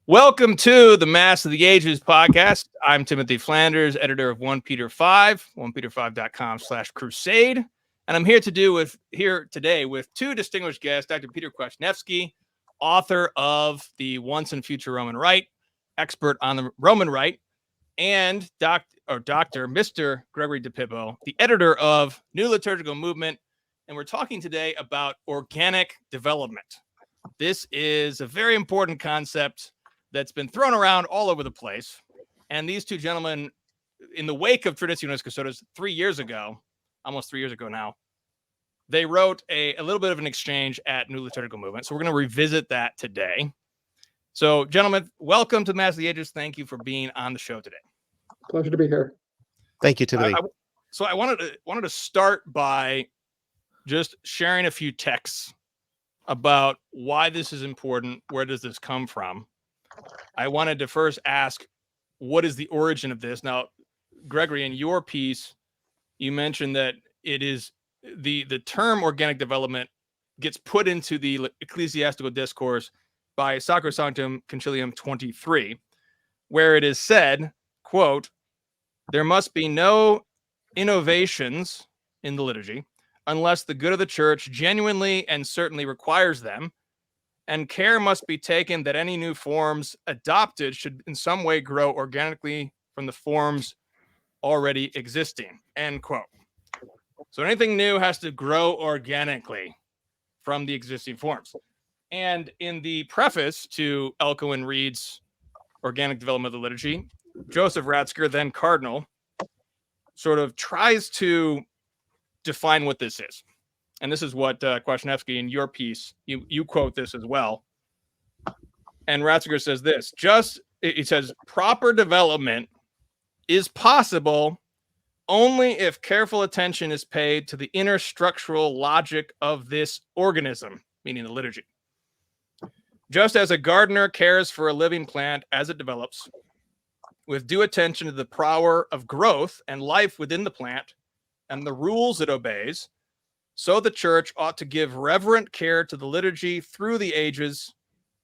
Welcome to the Mass of the Ages podcast. I'm Timothy Flanders, editor of 1 Peter 5, 1peter5.com/crusade. And I'm here today with two distinguished guests, Dr. Peter Kwasniewski, author of The Once and Future Roman Rite, expert on the Roman Rite, and Dr. Mr. Gregory DiPippo, the editor of New Liturgical Movement. And we're talking today about organic development. This is a very important concept that's been thrown around all over the place. And these two gentlemen, in the wake of Traditionis Custodes 3 years ago, almost 3 years ago now, they wrote a little bit of an exchange at New Liturgical Movement. So we're going to revisit that today. So, gentlemen, welcome to Mass of the Ages. Thank you for being on the show today. Pleasure to be here. Thank you, Timothy. I wanted to start by just sharing a few texts about why this is important. Where does this come from? I wanted to first ask, what is the origin of this? Now, Gregory, in your piece, you mentioned that it is the term organic development gets put into the ecclesiastical discourse by Sacrosanctum Concilium 23, where it is said, quote, "There must be no innovations in the liturgy unless the good of the church genuinely and certainly requires them, and care must be taken that any new forms adopted should in some way grow organically from the forms already existing," end quote. So anything new has to grow organically from the existing forms. And in the preface to Elko Reed's Organic Development of the Liturgy, Joseph Ratzinger, then cardinal, sort of tries to define what this is. And this is what Kwasniewski, in your piece, you quote this as well. And Ratzinger says this, it says, proper development is possible only if careful attention is paid to the inner structural logic of this organism, meaning the liturgy. Just as a gardener cares for a living plant as it develops, with due attention to the power of growth and life within the plant and the rules it obeys, so the church ought to give reverent care to the liturgy through the ages,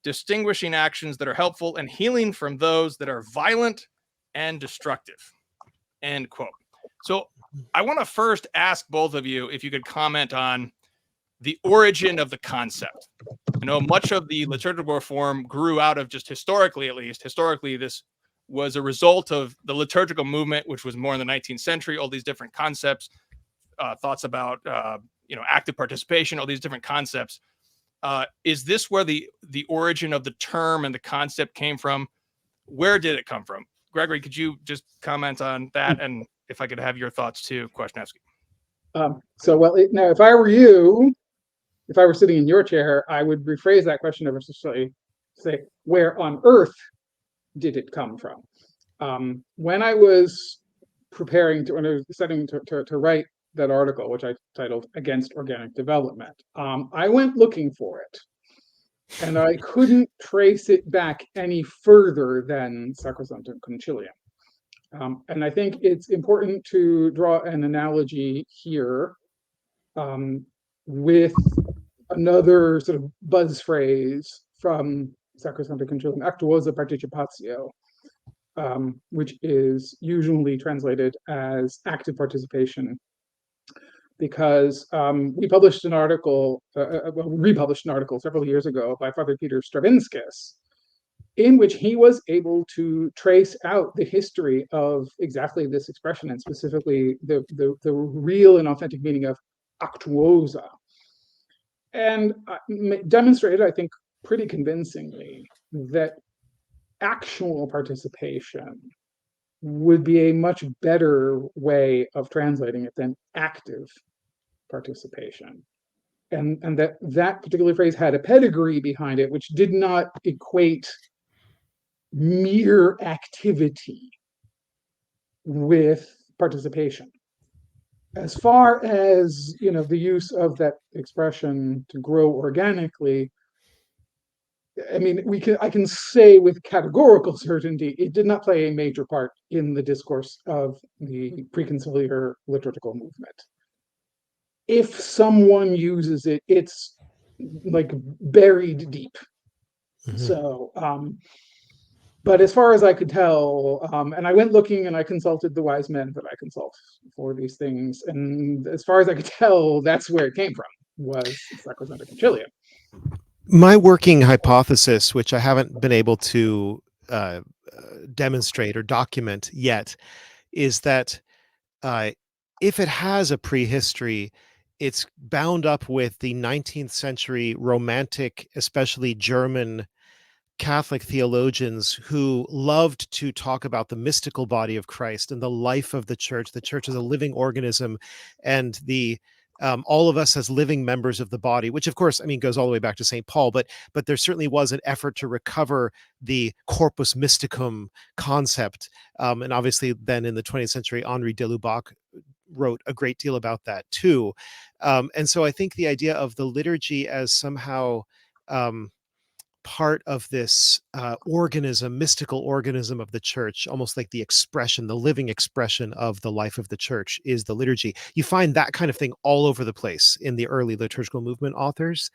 distinguishing actions that are helpful and healing from those that are violent and destructive, end quote. So I want to first ask both of you if you could comment on the origin of the concept. I know much of the liturgical reform grew out of, just historically at least, this was a result of the liturgical movement, which was more in the 19th century, all these different concepts, thoughts about active participation, all these different concepts. Is this where the origin of the term and the concept came from? Where did it come from? Gregory, could you just comment on that? And if I could have your thoughts too, Kwasniewski. Now, if I were you, if I were sitting in your chair, I would rephrase that question ever so slightly, say, where on earth did it come from? When I was studying to write that article, which I titled Against Organic Development, I went looking for it, and I couldn't trace it back any further than Sacrosanctum Concilium. And I think it's important to draw an analogy here with another sort of buzz phrase from Sacrosanctum Concilium, actuosa participatio, which is usually translated as active participation, because we republished an article several years ago by Father Peter Stravinskis, in which he was able to trace out the history of exactly this expression, and specifically the real and authentic meaning of actuosa, and demonstrated, I think, pretty convincingly that actual participation would be a much better way of translating it than active participation. And that particular phrase had a pedigree behind it, which did not equate mere activity with participation. As far as the use of that expression to grow organically, I mean, I can say with categorical certainty, it did not play a major part in the discourse of the pre-conciliar liturgical movement. If someone uses it, it's like buried deep. Mm-hmm. So But as far as I could tell, and I went looking and I consulted the wise men that I consult for these things, and as far as I could tell, that's where it came from, was Sacrosanctum Concilium. My working hypothesis, which I haven't been able to demonstrate or document yet, is that if it has a prehistory, it's bound up with the 19th century Romantic, especially German Catholic theologians who loved to talk about the mystical body of Christ and the life of the church as a living organism, and the all of us as living members of the body, which of course, I mean, goes all the way back to St. Paul, but there certainly was an effort to recover the corpus mysticum concept. And obviously then in the 20th century, Henri de Lubac wrote a great deal about that too. And so I think the idea of the liturgy as somehow part of this organism, mystical organism of the church, almost like the expression, the living expression of the life of the church, is the liturgy. You find that kind of thing all over the place in the early liturgical movement authors.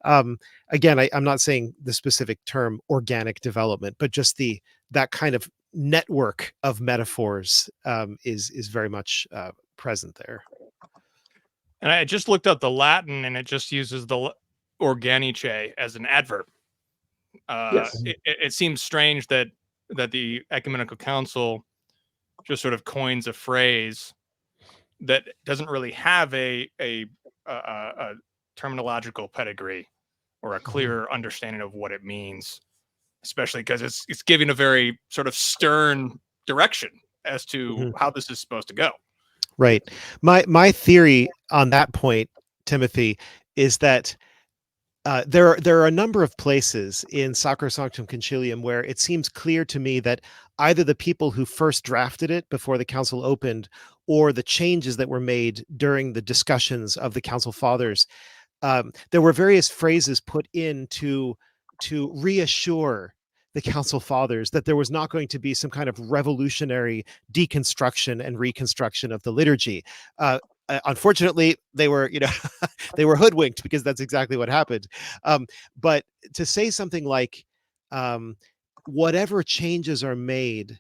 Again, I'm not saying the specific term organic development, but just that kind of network of metaphors is very much present there. And I just looked up the Latin, and it just uses the organice as an adverb. Yes. It seems strange that the ecumenical council just sort of coins a phrase that doesn't really have a terminological pedigree or a clear understanding of what it means, especially because it's giving a very sort of stern direction as to how this is supposed to go. Right. My theory on that point, Timothy, is that there are a number of places in Sacrosanctum Concilium where it seems clear to me that either the people who first drafted it before the council opened, or the changes that were made during the discussions of the council fathers, there were various phrases put in to reassure the council fathers that there was not going to be some kind of revolutionary deconstruction and reconstruction of the liturgy. Unfortunately, they were, they were hoodwinked, because that's exactly what happened. But to say something like, whatever changes are made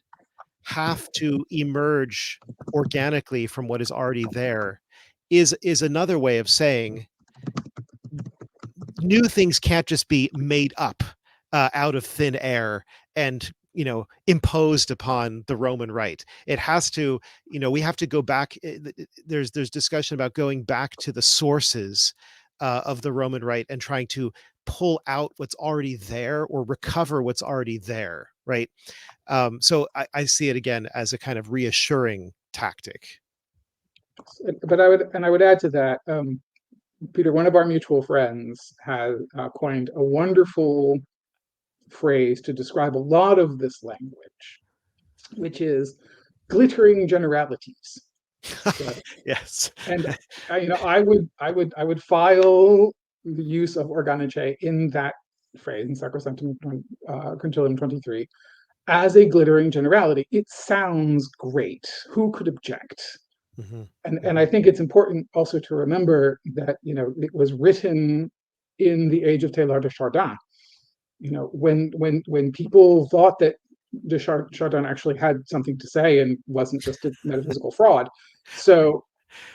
have to emerge organically from what is already there, is another way of saying new things can't just be made up out of thin air and imposed upon the Roman Rite. It has to, we have to go back. There's discussion about going back to the sources of the Roman Rite and trying to pull out what's already there, or recover what's already there, right? So I see it again as a kind of reassuring tactic. But I would add to that, Peter, one of our mutual friends has coined a wonderful phrase to describe a lot of this language, which is glittering generalities. So, yes. And I would file the use of organice in that phrase, in Sacrosanctum Concilium 23, as a glittering generality. It sounds great. Who could object? And I think it's important also to remember that it was written in the age of Teilhard de Chardin. When people thought that de Chardin actually had something to say and wasn't just a metaphysical fraud. So,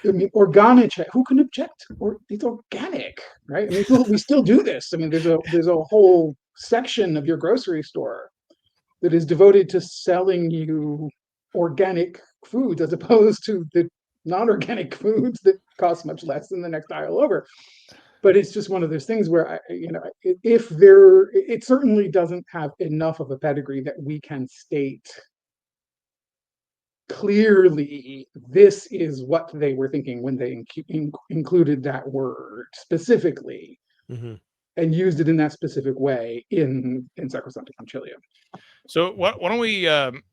I mean, organic, who can object? Or it's organic, right? I mean, we still do this. I mean, there's a whole section of your grocery store that is devoted to selling you organic foods, as opposed to the non-organic foods that cost much less than the next aisle over. But it's just one of those things where it certainly doesn't have enough of a pedigree that we can state clearly this is what they were thinking when they included that word specifically and used it in that specific way in Sacrosanctum Concilium. So why don't we, Mr.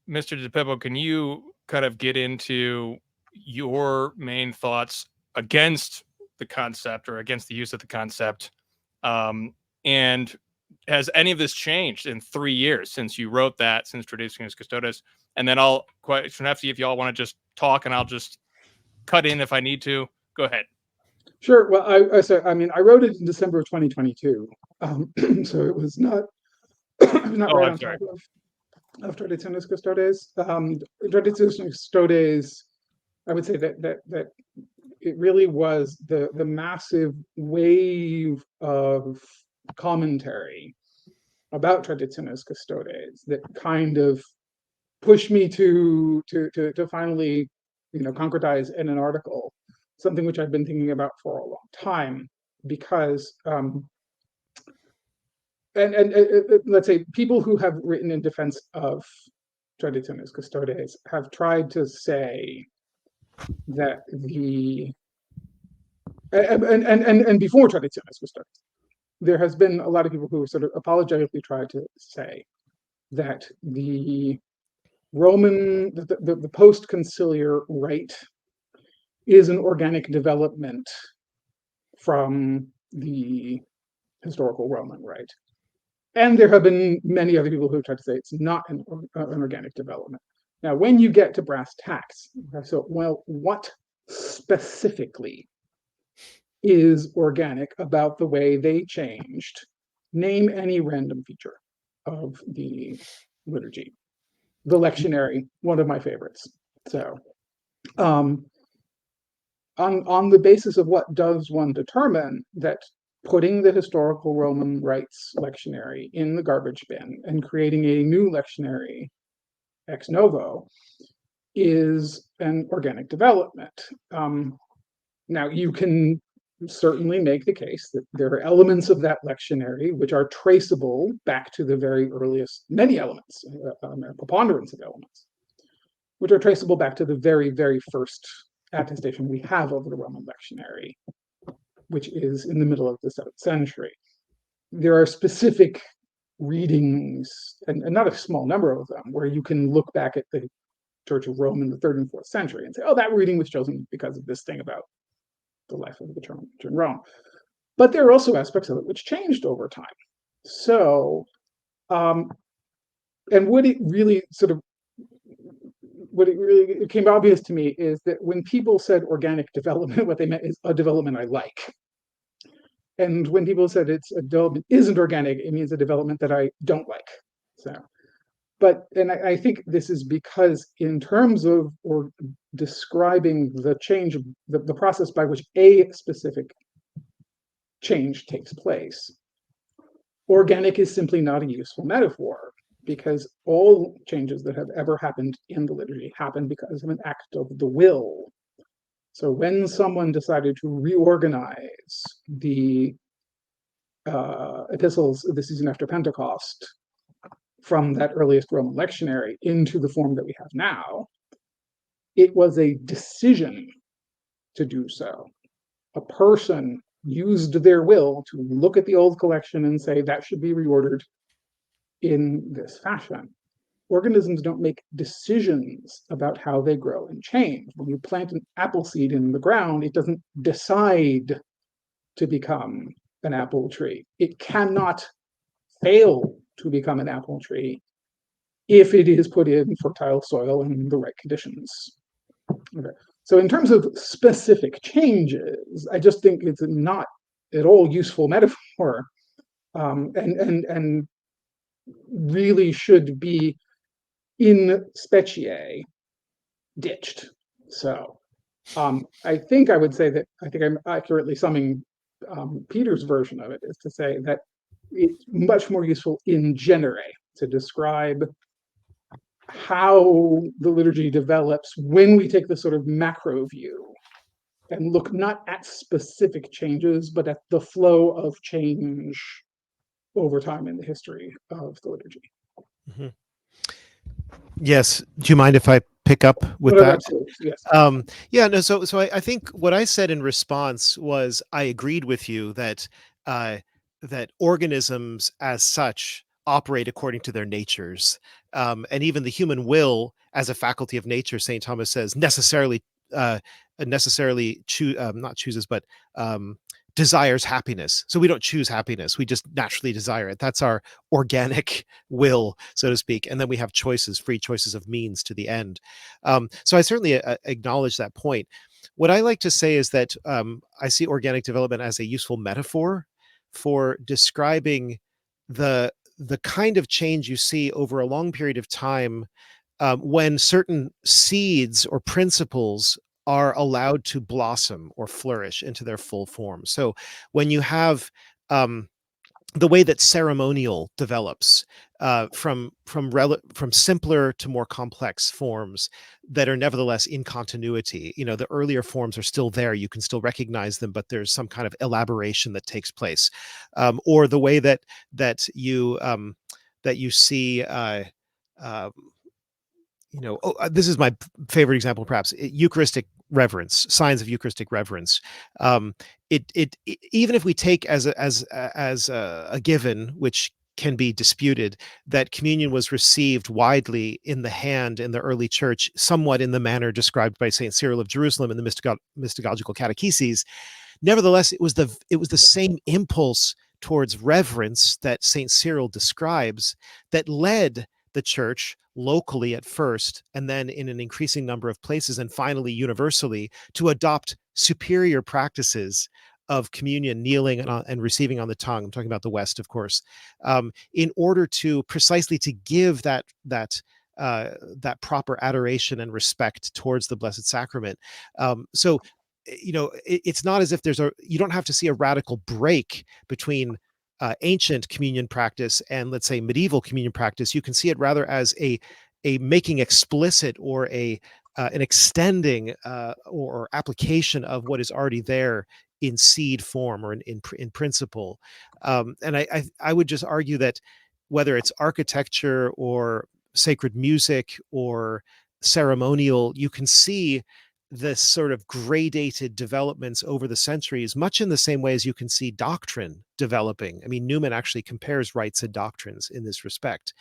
DiPippo, can you kind of get into your main thoughts against the concept, or against the use of the concept? And has any of this changed in 3 years since you wrote that, since Traditionis Custodes? And then I'll question after you if y'all want to just talk, and I'll just cut in if I need to. Go ahead. Sure. Well, I wrote it in December of 2022, so it was not I'm not Oh, right I'm on sorry. top of Traditionis Custodes. Traditionis Custodes, I would say that it really was the massive wave of commentary about Traditionis Custodes that kind of pushed me to finally, concretize in an article something which I've been thinking about for a long time, because let's say people who have written in defense of Traditionis Custodes have tried to say that and before Traditionis Custodes, there has been a lot of people who sort of apologetically tried to say that the Roman, the post-conciliar rite is an organic development from the historical Roman rite. And there have been many other people who have tried to say it's not an organic development. Now, when you get to brass tacks, so, well, what specifically is organic about the way they changed? Name any random feature of the liturgy. The lectionary, one of my favorites. So, on the basis of what does one determine that putting the historical Roman rites lectionary in the garbage bin and creating a new lectionary ex novo is an organic development? Now, you can certainly make the case that there are elements of that lectionary which are traceable back to the very earliest, many elements, a preponderance of elements, which are traceable back to the very, very first attestation we have of the Roman lectionary, which is in the middle of the 7th century. There are specific readings, and not a small number of them, where you can look back at the Church of Rome in the 3rd and 4th century and say, oh, that reading was chosen because of this thing about the life of the Church in Rome. But there are also aspects of it which changed over time. So, and what it really became obvious to me is that when people said organic development, what they meant is a development I like. And when people said it's a development isn't organic, it means a development that I don't like. So, and I think this is because in terms of describing the change, the process by which a specific change takes place, organic is simply not a useful metaphor, because all changes that have ever happened in the liturgy happen because of an act of the will. So when someone decided to reorganize the epistles of the season after Pentecost from that earliest Roman lectionary into the form that we have now, it was a decision to do so. A person used their will to look at the old collection and say that should be reordered in this fashion. Organisms don't make decisions about how they grow and change. When you plant an apple seed in the ground, it doesn't decide to become an apple tree. It cannot fail to become an apple tree if it is put in fertile soil and the right conditions. Okay. So in terms of specific changes, I just think it's not at all useful metaphor, and really should be in specie ditched. So I think I would say that I think I'm accurately summing Peter's version of it, is to say that it's much more useful in genere to describe how the liturgy develops when we take the sort of macro view and look not at specific changes, but at the flow of change over time in the history of the liturgy. Mm-hmm. Yes. Do you mind if I pick up with No, that? absolutely. Yes. Yeah, no, so I think what I said in response was I agreed with you that that organisms as such operate according to their natures. And even the human will as a faculty of nature, St. Thomas says, necessarily not chooses, but desires happiness. So we don't choose happiness. We just naturally desire it. That's our organic will, so to speak. And then we have choices, free choices of means to the end. So I certainly acknowledge that point. What I like to say is that I see organic development as a useful metaphor for describing the the kind of change you see over a long period of time when certain seeds or principles are allowed to blossom or flourish into their full form. So when you have the way that ceremonial develops from simpler to more complex forms that are nevertheless in continuity. You know, the earlier forms are still there; you can still recognize them, but there's some kind of elaboration that takes place, or the way that you see. This is my favorite example, perhaps Eucharistic reverence, signs of Eucharistic reverence. It even if we take as a given, which can be disputed, that communion was received widely in the hand in the early church, somewhat in the manner described by Saint Cyril of Jerusalem in the Mystagogical Catecheses. Nevertheless, it was the same impulse towards reverence that Saint Cyril describes that led the church locally at first, and then in an increasing number of places, and finally universally, to adopt superior practices of communion, kneeling and receiving on the tongue. I'm talking about the West, of course, in order to precisely to give that proper adoration and respect towards the Blessed Sacrament. So, it's not as if you don't have to see a radical break between ancient communion practice and, let's say, medieval communion practice. You can see it rather as a making explicit or an extending or application of what is already there in seed form or in principle. And I would just argue that whether it's architecture or sacred music or ceremonial, you can see this sort of gradated developments over the centuries, much in the same way as you can see doctrine developing. I mean, Newman actually compares rites and doctrines in this respect.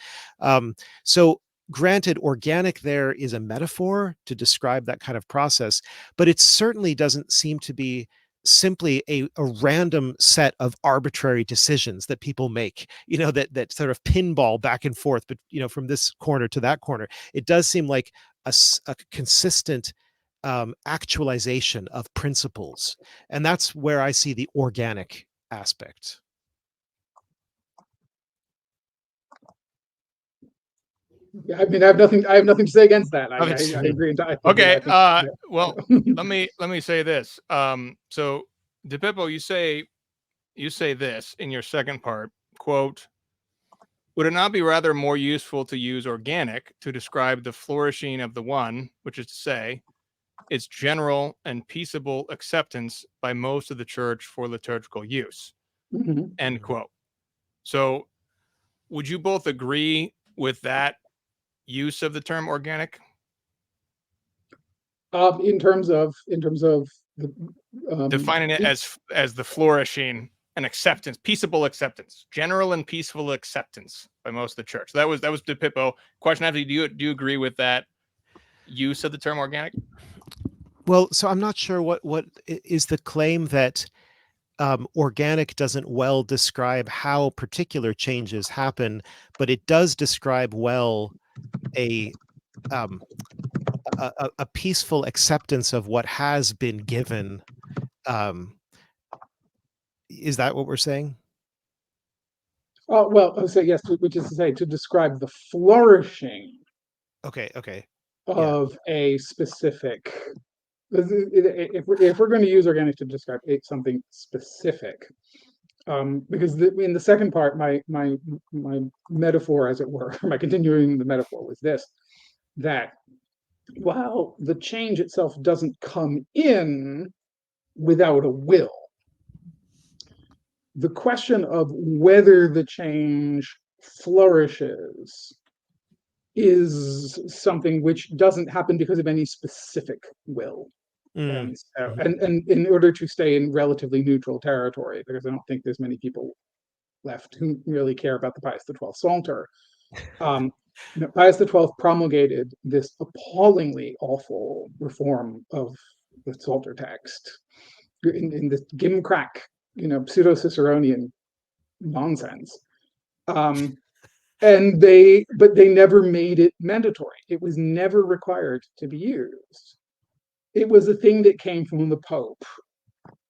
So granted, organic there is a metaphor to describe that kind of process, but it certainly doesn't seem to be simply a random set of arbitrary decisions that people make, that sort of pinball back and forth, but from this corner to that corner. It does seem like a consistent actualization of principles, and that's where I see the organic aspect. Yeah, I mean, I have nothing to say against that. I agree. Okay. Well, let me say this. So DiPippo, you say this in your second part, quote, would it not be rather more useful to use organic to describe the flourishing of the one, which is to say, its general and peaceable acceptance by most of the church for liturgical use? Mm-hmm. End quote. So would you both agree with that use of the term organic? In terms of the defining it as the flourishing and acceptance, peaceable acceptance, general and peaceful acceptance by most of the church. That was DiPippo. Question after you, do you agree with that use of the term organic? Well, so I'm not sure what is the claim that organic doesn't well describe how particular changes happen, but it does describe well a peaceful acceptance of what has been given. Is that what we're saying? Oh, well, so yes, which is to say, to describe the flourishing Okay. of a specific. If we're going to use organic to describe something specific, because in the second part, my metaphor, as it were, my continuing the metaphor was this: that while the change itself doesn't come in without a will, the question of whether the change flourishes is something which doesn't happen because of any specific will. And so, and in order to stay in relatively neutral territory, because I don't think there's many people left who really care about the Pius XII Psalter, Pius XII promulgated this appallingly awful reform of the Psalter text in this gimcrack, pseudo-Ciceronian nonsense. But they never made it mandatory. It was never required to be used. It was a thing that came from the Pope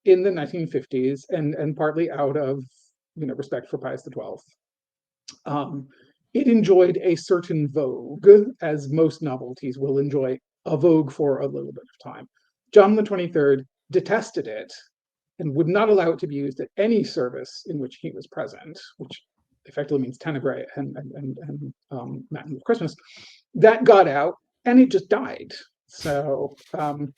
in the 1950s, and partly out of respect for Pius XII. It enjoyed a certain vogue, as most novelties will enjoy a vogue for a little bit of time. John the 23rd detested it and would not allow it to be used at any service in which he was present, which effectively means Tenebrae and Matin of Christmas. That got out and it just died. So, and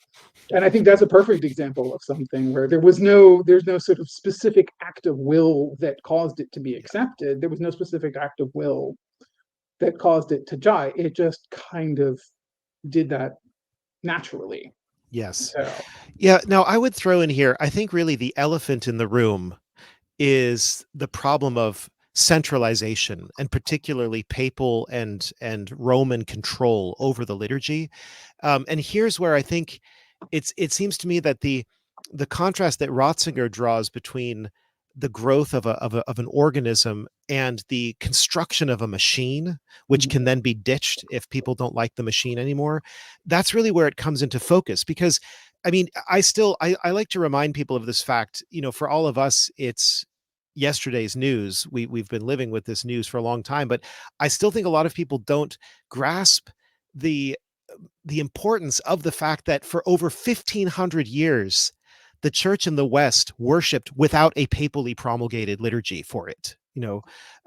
I think that's a perfect example of something where there's no sort of specific act of will that caused it to be accepted. There was no specific act of will that caused it to die. It just kind of did that naturally. Yes. So, Yeah. Now, I would throw in here, I think really the elephant in the room is the problem of centralization, and particularly papal and Roman control over the liturgy. And here's where I think it seems to me that the contrast that Ratzinger draws between the growth of an organism and the construction of a machine, which can then be ditched if people don't like the machine anymore, that's really where it comes into focus. Because I mean, I like to remind people of this fact. For all of us, it's yesterday's news. We've been living with this news for a long time, but I still think a lot of people don't grasp the the importance of the fact that for over 1500 years, the church in the West worshipped without a papally promulgated liturgy for it.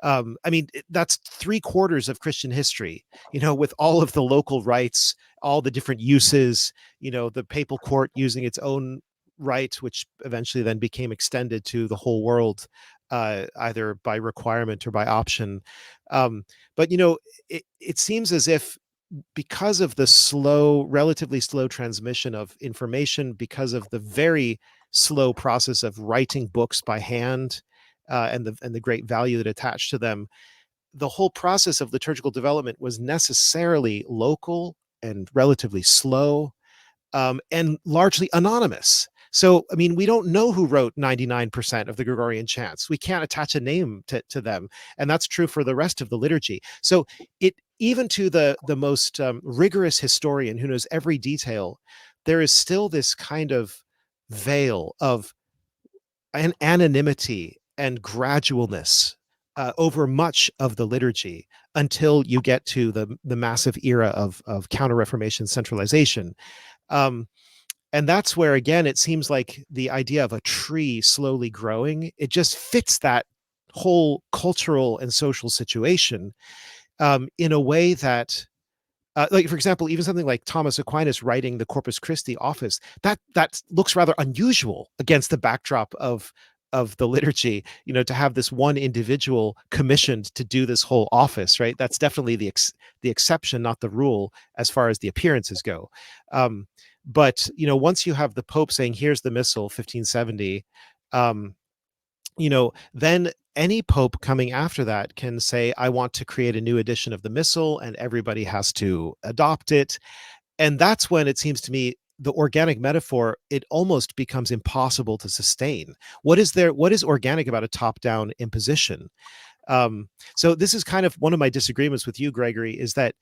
I mean, that's 3/4 of Christian history, with all of the local rites, all the different uses, the papal court using its own rite, which eventually then became extended to the whole world, either by requirement or by option. But, it seems as if because of the relatively slow transmission of information, because of the very slow process of writing books by hand, and the great value that attached to them, the whole process of liturgical development was necessarily local and relatively slow, and largely anonymous. So, I mean, we don't know who wrote 99% of the Gregorian chants. We can't attach a name to them. And that's true for the rest of the liturgy. So even to the most rigorous historian who knows every detail, there is still this kind of veil of anonymity and gradualness over much of the liturgy until you get to the massive era of Counter-Reformation centralization. And that's where, again, it seems like the idea of a tree slowly growing, it just fits that whole cultural and social situation, in a way that, like, for example, even something like Thomas Aquinas writing the Corpus Christi office, that looks rather unusual against the backdrop of the liturgy, to have this one individual commissioned to do this whole office, right? That's definitely the exception, not the rule, as far as the appearances go. But once you have the Pope saying, "Here's the missal, 1570," then any Pope coming after that can say, "I want to create a new edition of the missal," and everybody has to adopt it. And that's when it seems to me the organic metaphor, it almost becomes impossible to sustain. What is organic about a top-down imposition? So this is kind of one of my disagreements with you, Gregory, is that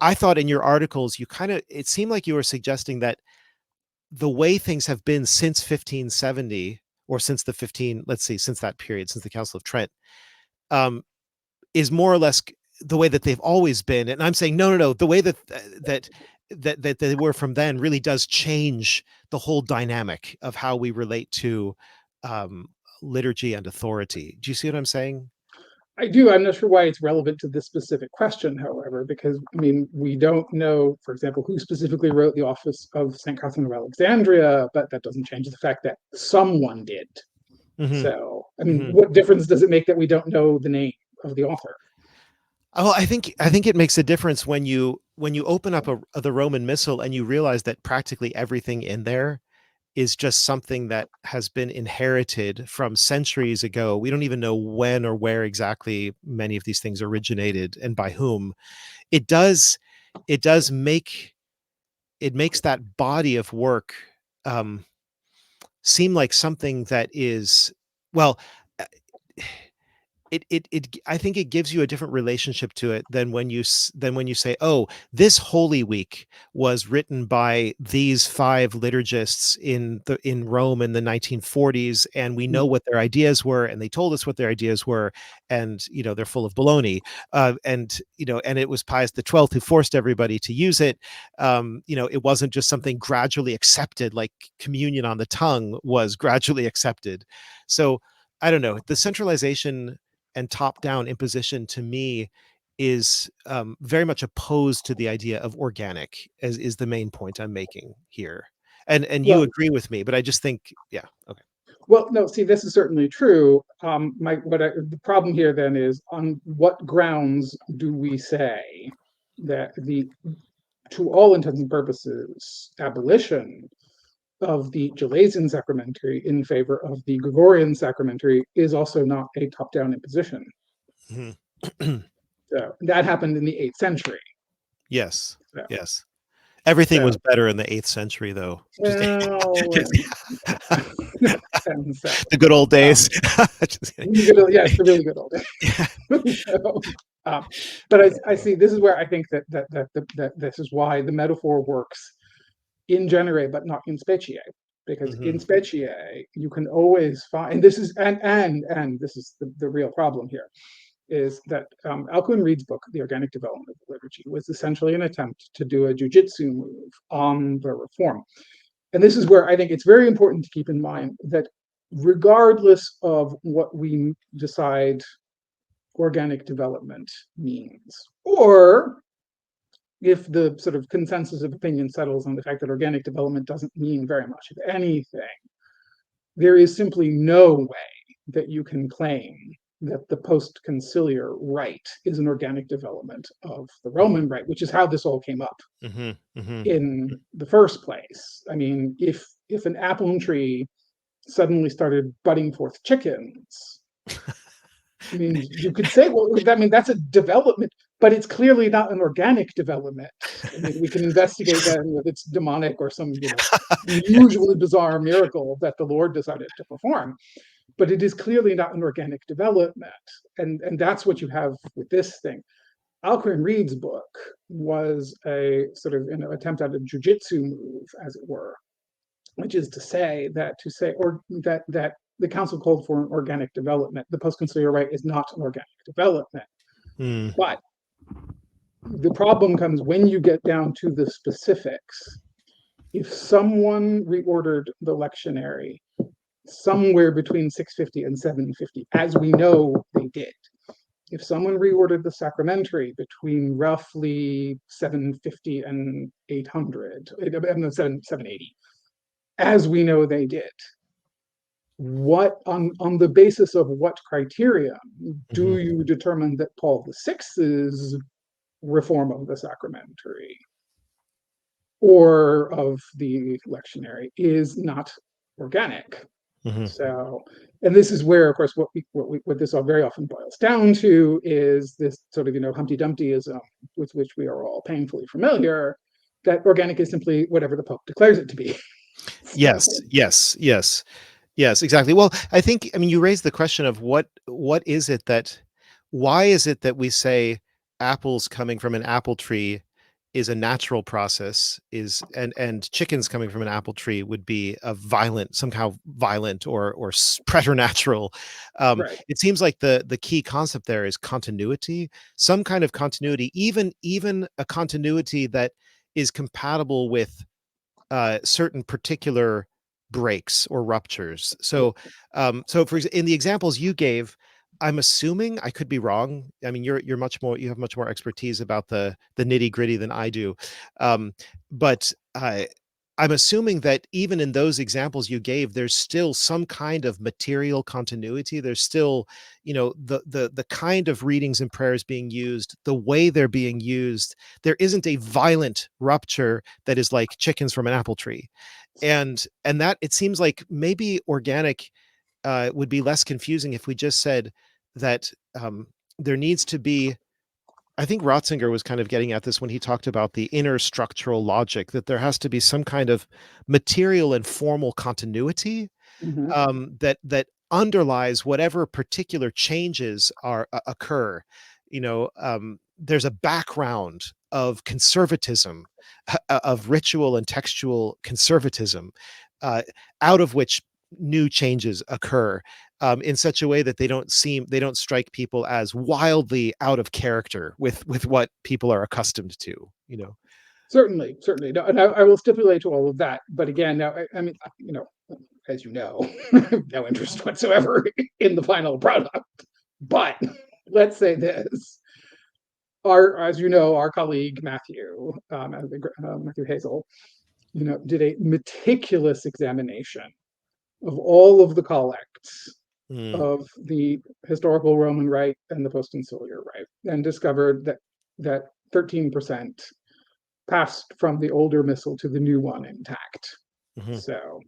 I thought in your articles, it seemed like you were suggesting that the way things have been since 1570, or since since that period, since the Council of Trent, is more or less the way that they've always been. And I'm saying, no, the way that they were from then really does change the whole dynamic of how we relate to liturgy and authority. Do you see what I'm saying? I do. I'm not sure why it's relevant to this specific question, however, because I mean, we don't know, for example, who specifically wrote the office of St. Catherine of Alexandria, but that doesn't change the fact that someone did. Mm-hmm. So, I mean, Mm-hmm. what difference does it make that we don't know the name of the author? Oh, I think it makes a difference when you open up the Roman Missal and you realize that practically everything in there is just something that has been inherited from centuries ago. We don't even know when or where exactly many of these things originated and by whom. It does make it makes that body of work seem like something that is, well, I think it gives you a different relationship to it than when you say, oh, this Holy Week was written by these 5 liturgists in Rome in the 1940s, and we know what their ideas were, and they told us what their ideas were, and they're full of baloney, and it was Pius XII who forced everybody to use it. It wasn't just something gradually accepted, like communion on the tongue was gradually accepted. So I don't know, the centralization and top-down imposition to me is very much opposed to the idea of organic, as is the main point I'm making here. And you Well, agree with me, but I just think, yeah, okay. well, no, see, this is certainly true. The problem here then is, on what grounds do we say that to all intents and purposes, abolition of the Gelasian sacramentary in favor of the Gregorian sacramentary is also not a top-down imposition? Mhm. So that happened in the 8th century. Yes, So, yes. Everything so was better in the 8th century, though. well, and so, The good old days. Just kidding. yes, the really good old days. So, but I see, this is where I think that this is why the metaphor works in genere but not in specie, because in specie you can always find, and this is and this is the real problem here, is that Alcuin Reid's book, The Organic Development of the Liturgy, was essentially an attempt to do a jujitsu move on the reform. And this is where I think it's very important to keep in mind that regardless of what we decide organic development means, or if the sort of consensus of opinion settles on the fact that organic development doesn't mean very much of anything, there is simply no way that you can claim that the post-conciliar rite is an organic development of the Roman rite, which is how this all came up in the first place. I mean, if an apple tree suddenly started budding forth chickens, I mean, you could say, well, I mean, that's a development, but it's clearly not an organic development. I mean, we can investigate that if it's demonic or some unusually bizarre miracle that the Lord decided to perform. But it is clearly not an organic development. And that's what you have with this thing. Alcuin Reid's book was a sort of attempt at a jujitsu move, as it were, which is to say that the council called for an organic development. The post-conciliar rite is not an organic development. But the problem comes when you get down to the specifics. If someone reordered the lectionary somewhere between 650 and 750, as we know they did, if someone reordered the sacramentary between roughly 750 and 800, 780, as we know they did, what on the basis of what criteria do you determine that Paul VI's reform of the sacramentary or of the lectionary is not organic? So, and this is where, of course, what this all very often boils down to is this sort of Humpty Dumptyism with which we are all painfully familiar, that organic is simply whatever the Pope declares it to be. Yes, exactly. Well, I mean, you raised the question of why is it that we say apples coming from an apple tree is a natural process, and chickens coming from an apple tree would be somehow violent or preternatural. Right. It seems like the key concept there is continuity, some kind of continuity, even a continuity that is compatible with certain particular breaks or ruptures. So for in the examples you gave, I'm assuming, I could be wrong, I mean, you have much more expertise about the nitty gritty than I do, but I'm assuming that even in those examples you gave, there's still some kind of material continuity. There's still, the kind of readings and prayers being used, the way they're being used. There isn't a violent rupture that is like chickens from an apple tree, and that it seems like maybe organic would be less confusing if we just said that there needs to be. I think Ratzinger was kind of getting at this when he talked about the inner structural logic, that there has to be some kind of material and formal continuity that underlies whatever particular changes occur. There's a background of conservatism, of ritual and textual conservatism, uh, out of which new changes occur, in such a way that they don't strike people as wildly out of character with what people are accustomed to. Certainly. No, and I will stipulate to all of that. But again, now, I mean, as you know, no interest whatsoever in the final product. But let's say this. As you know, our colleague Matthew Hazel, did a meticulous examination of all of the collects of the historical Roman rite and the post-conciliar rite, and discovered that 13% passed from the older missal to the new one intact. So,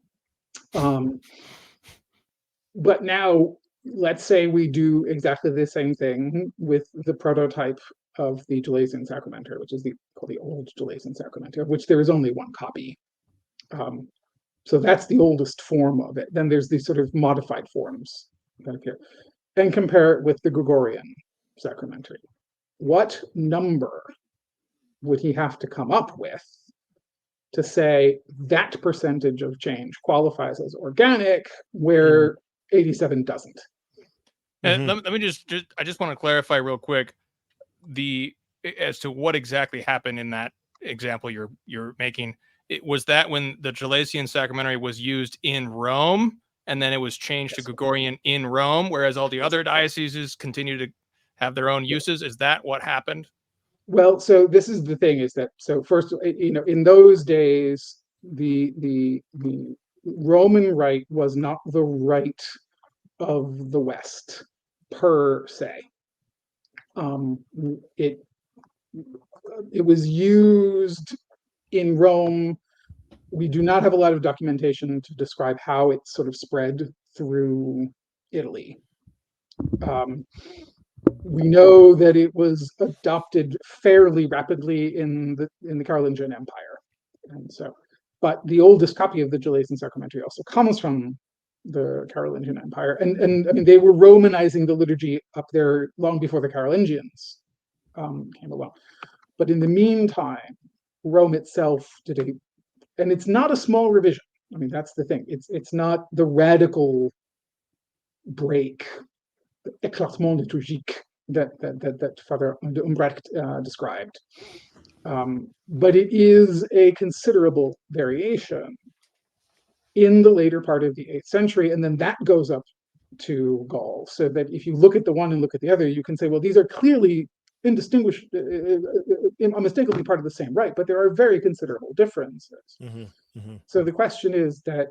but now let's say we do exactly the same thing with the prototype of the Gelasian Sacramental, which is called the Old Gelasian Sacramental, of which there is only one copy. So that's the oldest form of it. Then there's these sort of modified forms that appear, and compare it with the Gregorian Sacramentary. What number would he have to come up with to say that percentage of change qualifies as organic, where 87 doesn't? And let me I just want to clarify real quick as to what exactly happened in that example you're making. Was that when the Gelasian Sacramentary was used in Rome, and then it was changed to Gregorian in Rome, whereas all the other dioceses continue to have their own uses? Is that what happened? Well, so this is the thing, is that, so first, in those days, the Roman rite was not the rite of the West per se. It was used in Rome. We do not have a lot of documentation to describe how it sort of spread through Italy. We know that it was adopted fairly rapidly in the Carolingian Empire, and so, but the oldest copy of the Gelasian Sacramentary also comes from the Carolingian Empire, and I mean, they were Romanizing the liturgy up there long before the Carolingians came along. But in the meantime, Rome itself and it's not a small revision. I mean, that's the thing. It's not the radical break, the éclatement liturgique that Father de Umbrecht described. But it is a considerable variation in the later part of the 8th century, and then that goes up to Gaul. So that if you look at the one and look at the other, you can say, well, these are clearly unmistakably part of the same rite, but there are very considerable differences. So the question is that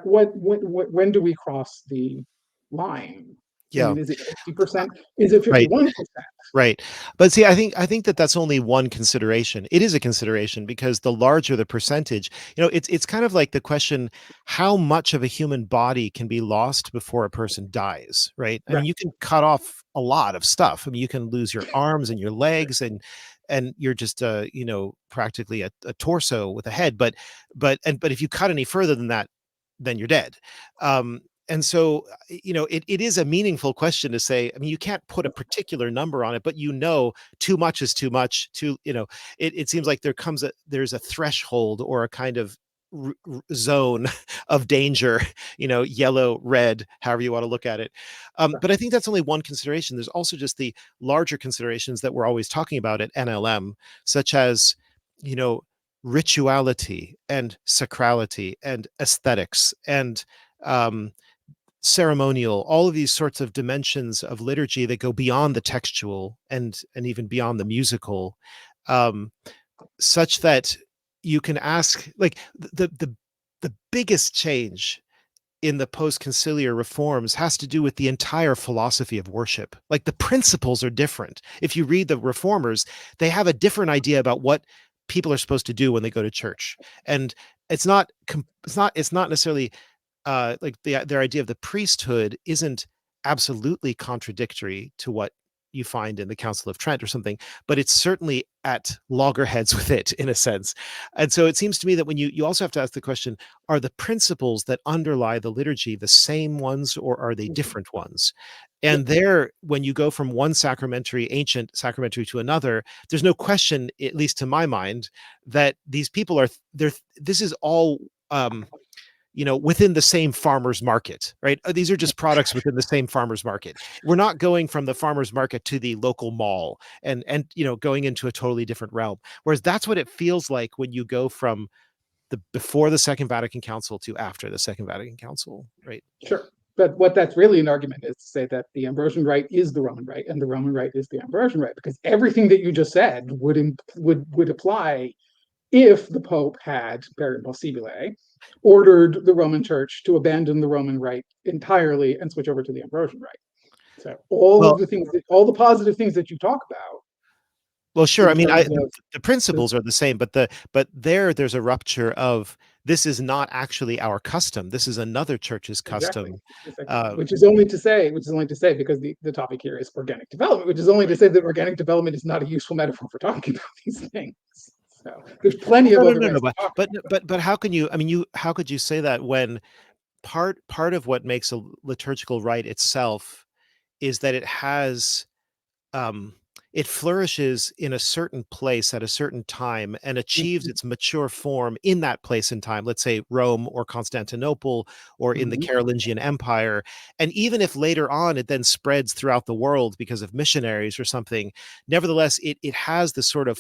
when do we cross the line? Yeah. I mean, is it 50%? Is it 51%? Right. But see, I think that's only one consideration. It is a consideration because the larger the percentage, it's kind of like the question, how much of a human body can be lost before a person dies, right? I mean, you can cut off a lot of stuff. I mean, you can lose your arms and your legs, and you're just practically a torso with a head. But if you cut any further than that, then you're dead. And so, it is a meaningful question to say. I mean, you can't put a particular number on it, but too much is too much. It seems like there's a threshold or a kind of zone of danger, yellow, red, however you want to look at it. But I think that's only one consideration. There's also just the larger considerations that we're always talking about at NLM, such as, rituality and sacrality and aesthetics and ceremonial, all of these sorts of dimensions of liturgy that go beyond the textual and even beyond the musical, such that you can ask, like, the biggest change in the post-conciliar reforms has to do with the entire philosophy of worship. Like, the principles are different. If you read the reformers, they have a different idea about what people are supposed to do when they go to church, and it's not necessarily like their idea of the priesthood isn't absolutely contradictory to what you find in the Council of Trent or something, but it's certainly at loggerheads with it in a sense. And so it seems to me that when you also have to ask the question, are the principles that underlie the liturgy the same ones or are they different ones? And there, when you go from one ancient sacramentary to another, there's no question, at least to my mind, that these people this is all within the same farmer's market, right? These are just products within the same farmer's market. We're not going from the farmer's market to the local mall and going into a totally different realm. Whereas that's what it feels like when you go from before the Second Vatican Council to after the Second Vatican Council, right? Sure. But what that's really an argument is to say that the Ambrosian rite is the Roman rite and the Roman rite is the Ambrosian rite, because everything that you just said would apply if the Pope had, per impossibile, ordered the Roman Church to abandon the Roman rite entirely and switch over to the Ambrosian rite. So all the positive things that you talk about. Well, sure. I mean, the principles are the same, but there's a rupture of this is not actually our custom. This is another church's custom. Exactly. Which is only to say, because the topic here is organic development, which is only to say that organic development is not a useful metaphor for talking about these things. So there's plenty of other ways to talk about. But how can you? I mean, how could you say that when part of what makes a liturgical rite itself is that it has it flourishes in a certain place at a certain time and achieves its mature form in that place and time, let's say Rome or Constantinople or in the Carolingian Empire. And even if later on it then spreads throughout the world because of missionaries or something, nevertheless, it has the sort of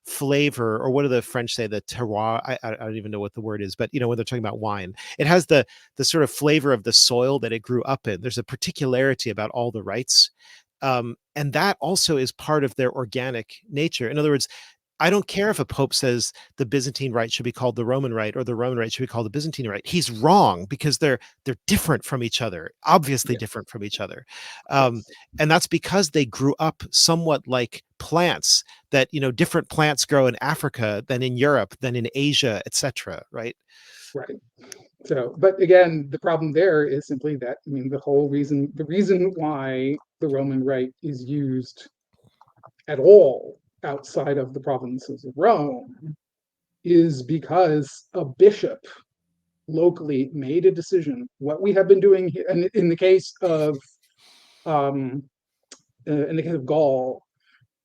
flavor, or what do the French say, the terroir? I don't even know what the word is, but when they're talking about wine, it has the sort of flavor of the soil that it grew up in. There's a particularity about all the rites. And that also is part of their organic nature. In other words, I don't care if a pope says the Byzantine rite should be called the Roman rite or the Roman rite should be called the Byzantine rite. He's wrong because they're different from each other, obviously different from each other. And that's because they grew up somewhat like plants that, different plants grow in Africa than in Europe, than in Asia, etc. Right? Right. So, but again, the problem there is simply that, the reason why the Roman rite is used at all outside of the provinces of Rome is because a bishop locally made a decision. What we have been doing here, and in the case of Gaul,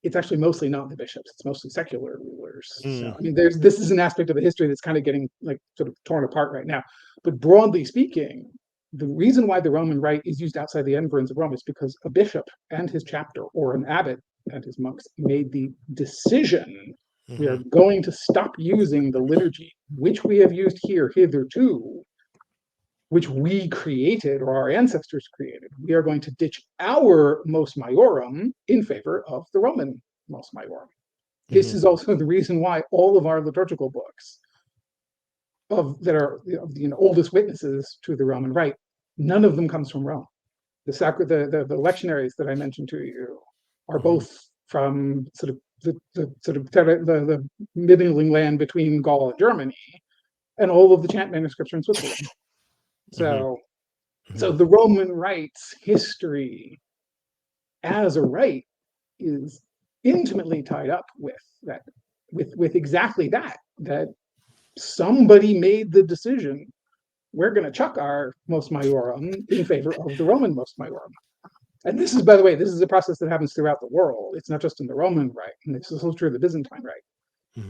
it's actually mostly not the bishops; it's mostly secular rulers. So, this is an aspect of the history that's kind of getting sort of torn apart right now. But broadly speaking, the reason why the Roman rite is used outside the environs of Rome is because a bishop and his chapter, or an abbot and his monks, made the decision: we are going to stop using the liturgy, which we have used here hitherto, which we created or our ancestors created. We are going to ditch our mos maiorum in favor of the Roman mos maiorum. This is also the reason why all of our liturgical books that are the oldest witnesses to the Roman rite, none of them comes from Rome. The lectionaries that I mentioned to you are both from the middling land between Gaul and Germany, and all of the chant manuscripts are in Switzerland. So the Roman rite's history as a rite is intimately tied up with that, with exactly that somebody made the decision: we're going to chuck our mos maiorum in favor of the Roman mos maiorum. And this is, by the way, a process that happens throughout the world. It's not just in the Roman rite, and this is also true of the Byzantine rite.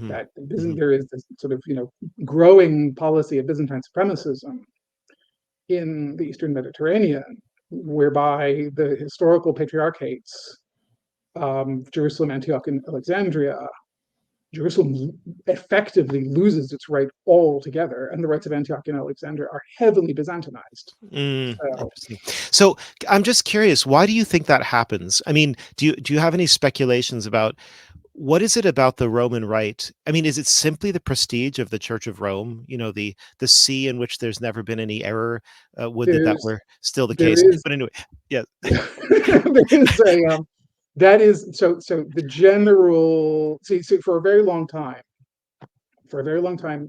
That there is this sort of growing policy of Byzantine supremacism in the Eastern Mediterranean, whereby the historical patriarchates, Jerusalem, Antioch, and Alexandria, Jerusalem effectively loses its rite altogether, and the rites of Antioch and Alexandria are heavily Byzantinized. Interesting. So I'm just curious, why do you think that happens? I mean, do you have any speculations about what is it about the Roman rite? I mean, is it simply the prestige of the Church of Rome? The see in which there's never been any error. Would that were still the case? But anyway, yeah. That is so the general for a very long time, the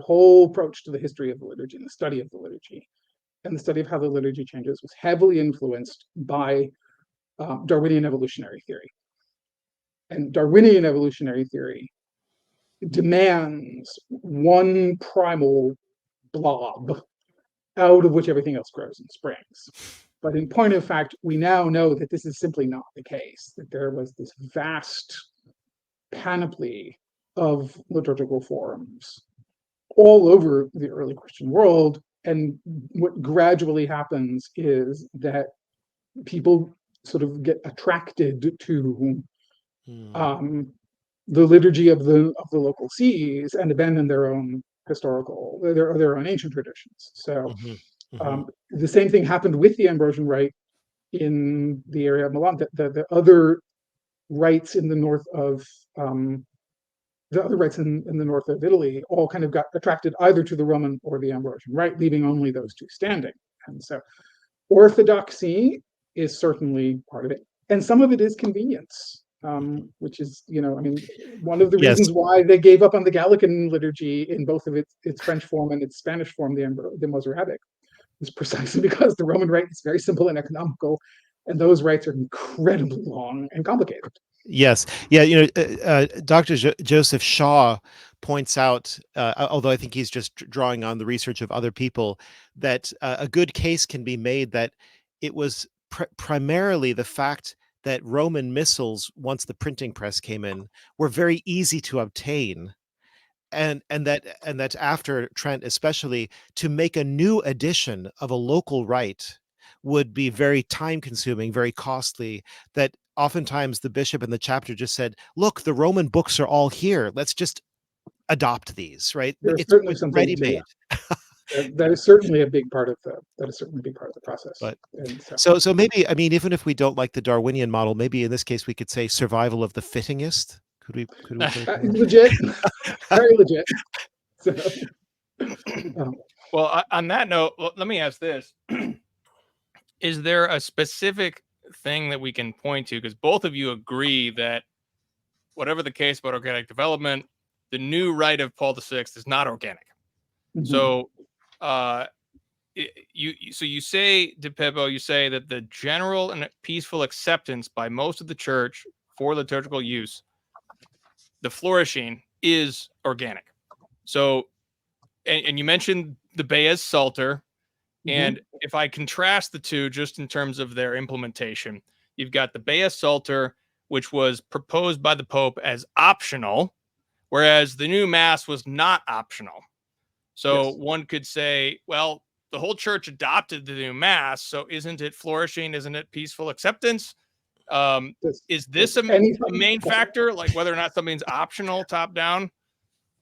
whole approach to the history of the liturgy and the study of the liturgy and the study of how the liturgy changes was heavily influenced by Darwinian evolutionary theory. And Darwinian evolutionary theory demands one primal blob out of which everything else grows and springs. But in point of fact, we now know that this is simply not the case, that there was this vast panoply of liturgical forms all over the early Christian world. And what gradually happens is that people sort of get attracted to the liturgy of the local sees and abandon their own historical, their own ancient traditions. So the same thing happened with the Ambrosian rite in the area of Milan. The other rites in the north of the other rites in the north of Italy all kind of got attracted either to the Roman or the Ambrosian rite, leaving only those two standing. And so orthodoxy is certainly part of it, and some of it is convenience. Which is, I mean, one of the reasons why they gave up on the Gallican liturgy in both of its French form and its Spanish form, the Mozarabic, was precisely because the Roman rite is very simple and economical, and those rites are incredibly long and complicated. Yes. Yeah. Dr. Joseph Shaw points out, although I think he's just drawing on the research of other people, that a good case can be made that it was primarily the fact that Roman missals, once the printing press came in, were very easy to obtain, and that after Trent, especially, to make a new edition of a local rite would be very time consuming, very costly, that oftentimes the bishop and the chapter just said, look, the Roman books are all here, let's just adopt these, right? There's It's certainly something ready made. That is certainly a big part of the process. But and so maybe, I mean, even if we don't like the Darwinian model, maybe in this case we could say survival of the fittingest. Could we legit, very legit. So, well, on that note, let me ask this. Is there a specific thing that we can point to? Because both of you agree that whatever the case about organic development, the new rite of Paul VI is not organic. So you say, DiPippo, you say that the general and peaceful acceptance by most of the church for liturgical use, the flourishing, is organic. So, and you mentioned the Beas Psalter, and if I contrast the two just in terms of their implementation, you've got the Beas Psalter, which was proposed by the Pope as optional, whereas the new Mass was not optional. So one could say, well, the whole church adopted the new Mass, so isn't it flourishing? Isn't it peaceful acceptance? Is this a main factor, like whether or not something's optional top down?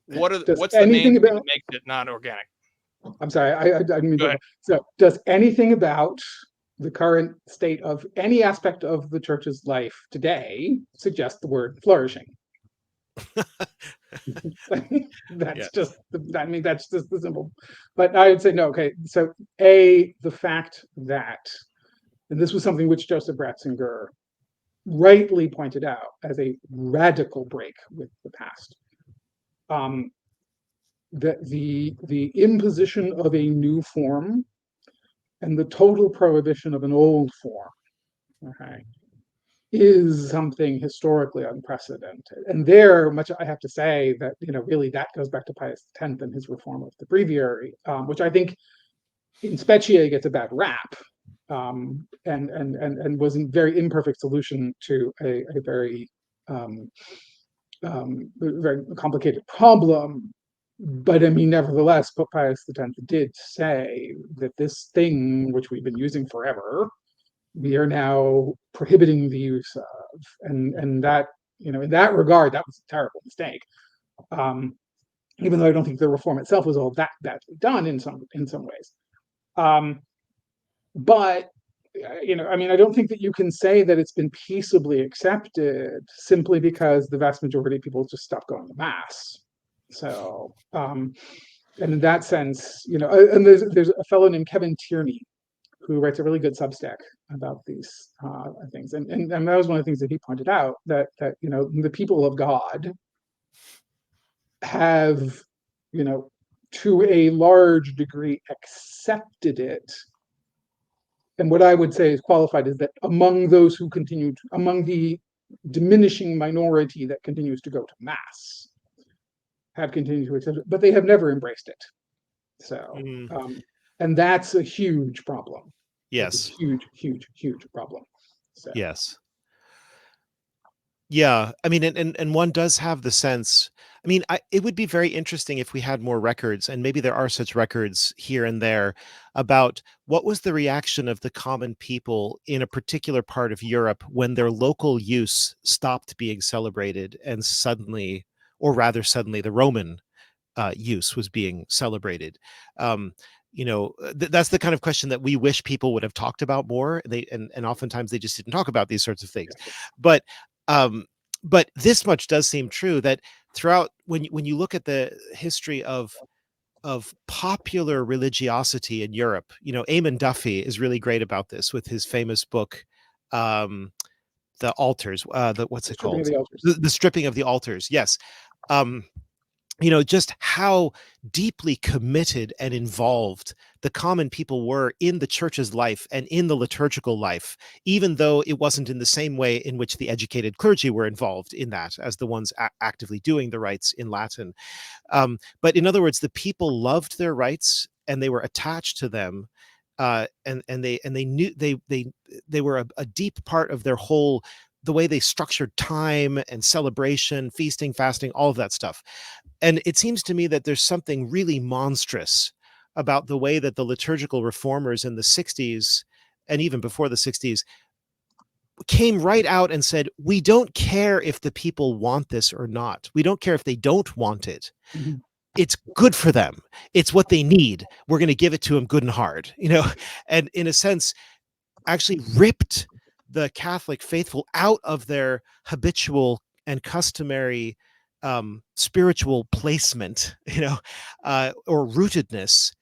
What's the main thing that makes it not organic? I'm sorry, I didn't mean to. So does anything about the current state of any aspect of the church's life today suggest the word flourishing? That's just the simple. But I would say no. Okay, so the fact that, and this was something which Joseph Ratzinger rightly pointed out as a radical break with the past, that the imposition of a new form and the total prohibition of an old form, okay, is something historically unprecedented. And there, much I have to say that, really that goes back to Pius X and his reform of the breviary, which I think in specie gets a bad rap, and was a very imperfect solution to a very very complicated problem. But I mean, nevertheless, Pope Pius X did say that this thing, which we've been using forever, we are now prohibiting the use of, and that, in that regard, that was a terrible mistake. Even though I don't think the reform itself was all that badly done in some ways. But I mean, I don't think that you can say that it's been peaceably accepted simply because the vast majority of people just stopped going to mass. So, and in that sense, and there's a fellow named Kevin Tierney who writes a really good Substack about these things, and that was one of the things that he pointed out, that the people of God have, to a large degree, accepted it And what I would say is qualified is that among those who continue, among the diminishing minority that continues to go to mass, have continued to accept it, but they have never embraced it. So, and that's a huge problem. Yes. It's a huge, huge, huge problem. So. Yes. Yeah, I mean, and one does have the sense. I mean, it would be very interesting if we had more records, and maybe there are such records here and there, about what was the reaction of the common people in a particular part of Europe when their local use stopped being celebrated, and suddenly, or rather suddenly, the Roman use was being celebrated. That's the kind of question that we wish people would have talked about more. And oftentimes they just didn't talk about these sorts of things. But this much does seem true, that throughout, when you look at the history of popular religiosity in Europe, Eamon Duffy is really great about this with his famous book, the altars. What's it called? The stripping of the altars. Yes. Just how deeply committed and involved the common people were in the church's life and in the liturgical life, even though it wasn't in the same way in which the educated clergy were involved in that as the ones actively doing the rites in Latin. But in other words, the people loved their rites and they were attached to them. And they knew they were a deep part of their whole, the way they structured time and celebration, feasting, fasting, all of that stuff. And it seems to me that there's something really monstrous about the way that the liturgical reformers in the 60s and even before the 60s came right out and said, we don't care if the people want this or not. We don't care if they don't want it. Mm-hmm. It's good for them. It's what they need. We're going to give it to them good and hard, and in a sense, actually ripped the Catholic faithful out of their habitual and customary spiritual placement, or rootedness,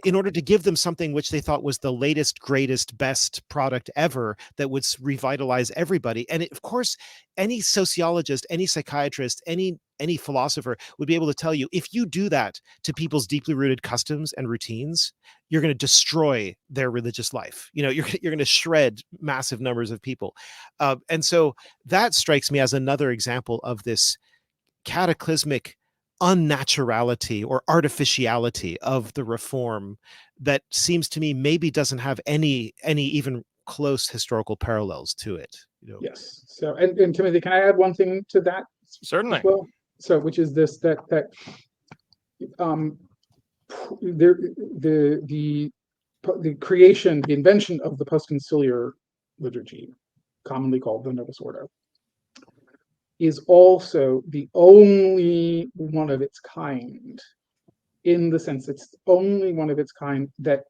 in order to give them something which they thought was the latest, greatest, best product ever that would revitalize everybody. And of course, any sociologist, any psychiatrist, any philosopher would be able to tell you, if you do that to people's deeply rooted customs and routines, you're going to destroy their religious life. You're going to shred massive numbers of people. And so that strikes me as another example of this cataclysmic unnaturality or artificiality of the reform that seems to me maybe doesn't have any even close historical parallels to it. Yes. So, and Timothy, can I add one thing to that? Certainly. As well? So, which is this, that the creation, the invention of the post-conciliar liturgy, commonly called the Novus Ordo, is also the only one of its kind, in the sense it's the only one of its kind that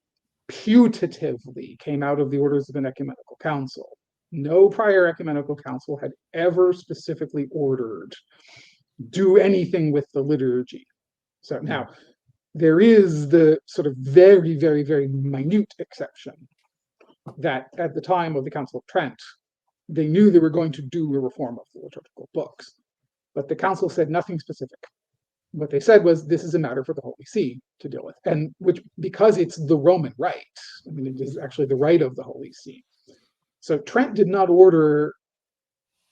putatively came out of the orders of an ecumenical council. No prior ecumenical council had ever specifically ordered do anything with the liturgy. So now there is the sort of very, very, very minute exception that at the time of the Council of Trent, they knew they were going to do a reform of the liturgical books, but the council said nothing specific. What they said was, this is a matter for the Holy See to deal with, and which, because it's the Roman rite, I mean, it is actually the rite of the Holy See. So Trent did not order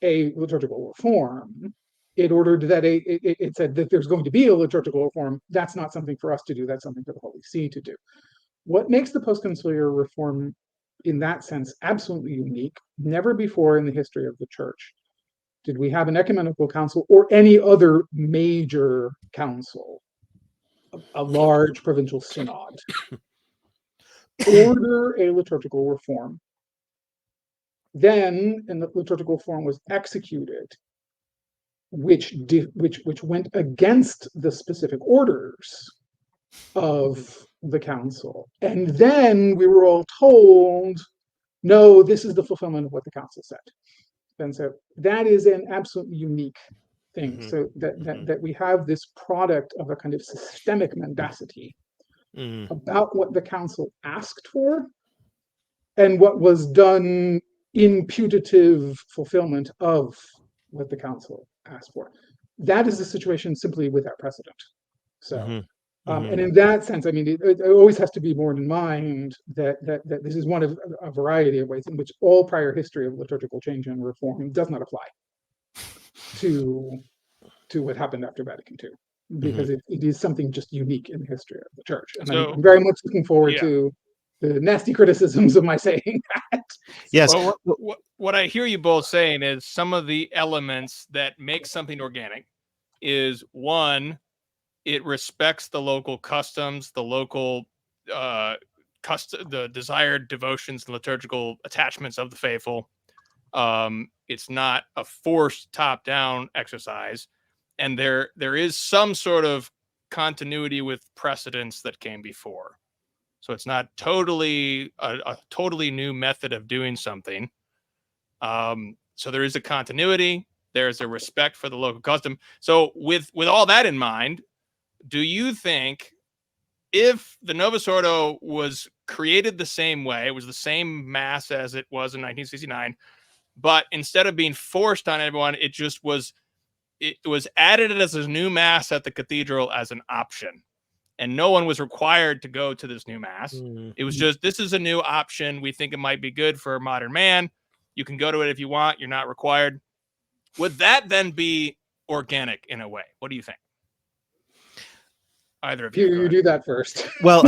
a liturgical reform. It ordered that it said that there's going to be a liturgical reform. That's not something for us to do. That's something for the Holy See to do. What makes the post-conciliar reform, in that sense, absolutely unique? Never before in the history of the church did we have an ecumenical council or any other major council, a large provincial synod, order a liturgical reform. Then, and the liturgical reform was executed, which went against the specific orders of the council. And then we were all told, no, this is the fulfillment of what the council said. And so that is an absolutely unique thing. Mm-hmm. So that we have this product of a kind of systemic mendacity about what the council asked for and what was done in putative fulfillment of what the council asked for. That is a situation simply without precedent. So And in that sense, I mean, it always has to be borne in mind that this is one of a variety of ways in which all prior history of liturgical change and reform does not apply to what happened after Vatican II, because it is something just unique in the history of the church. And So, I'm very much looking forward yeah. to the nasty criticisms of my saying that. Yes. Well, what I hear you both saying is some of the elements that make something organic is, one, it respects the local customs, the local the desired devotions and liturgical attachments of the faithful. It's not a forced top-down exercise, and there is some sort of continuity with precedents that came before. So it's not totally a totally new method of doing something. So there is a continuity. There's a respect for the local custom. So with all that in mind, do you think if the Novus Ordo was created the same way, it was the same mass as it was in 1969, but instead of being forced on everyone, it was added as a new mass at the cathedral as an option, and no one was required to go to this new mass. It was just, this is a new option. We think it might be good for a modern man. You can go to it if you want. You're not required. Would that then be organic in a way? What do you think? Either of you. You do that first. Well,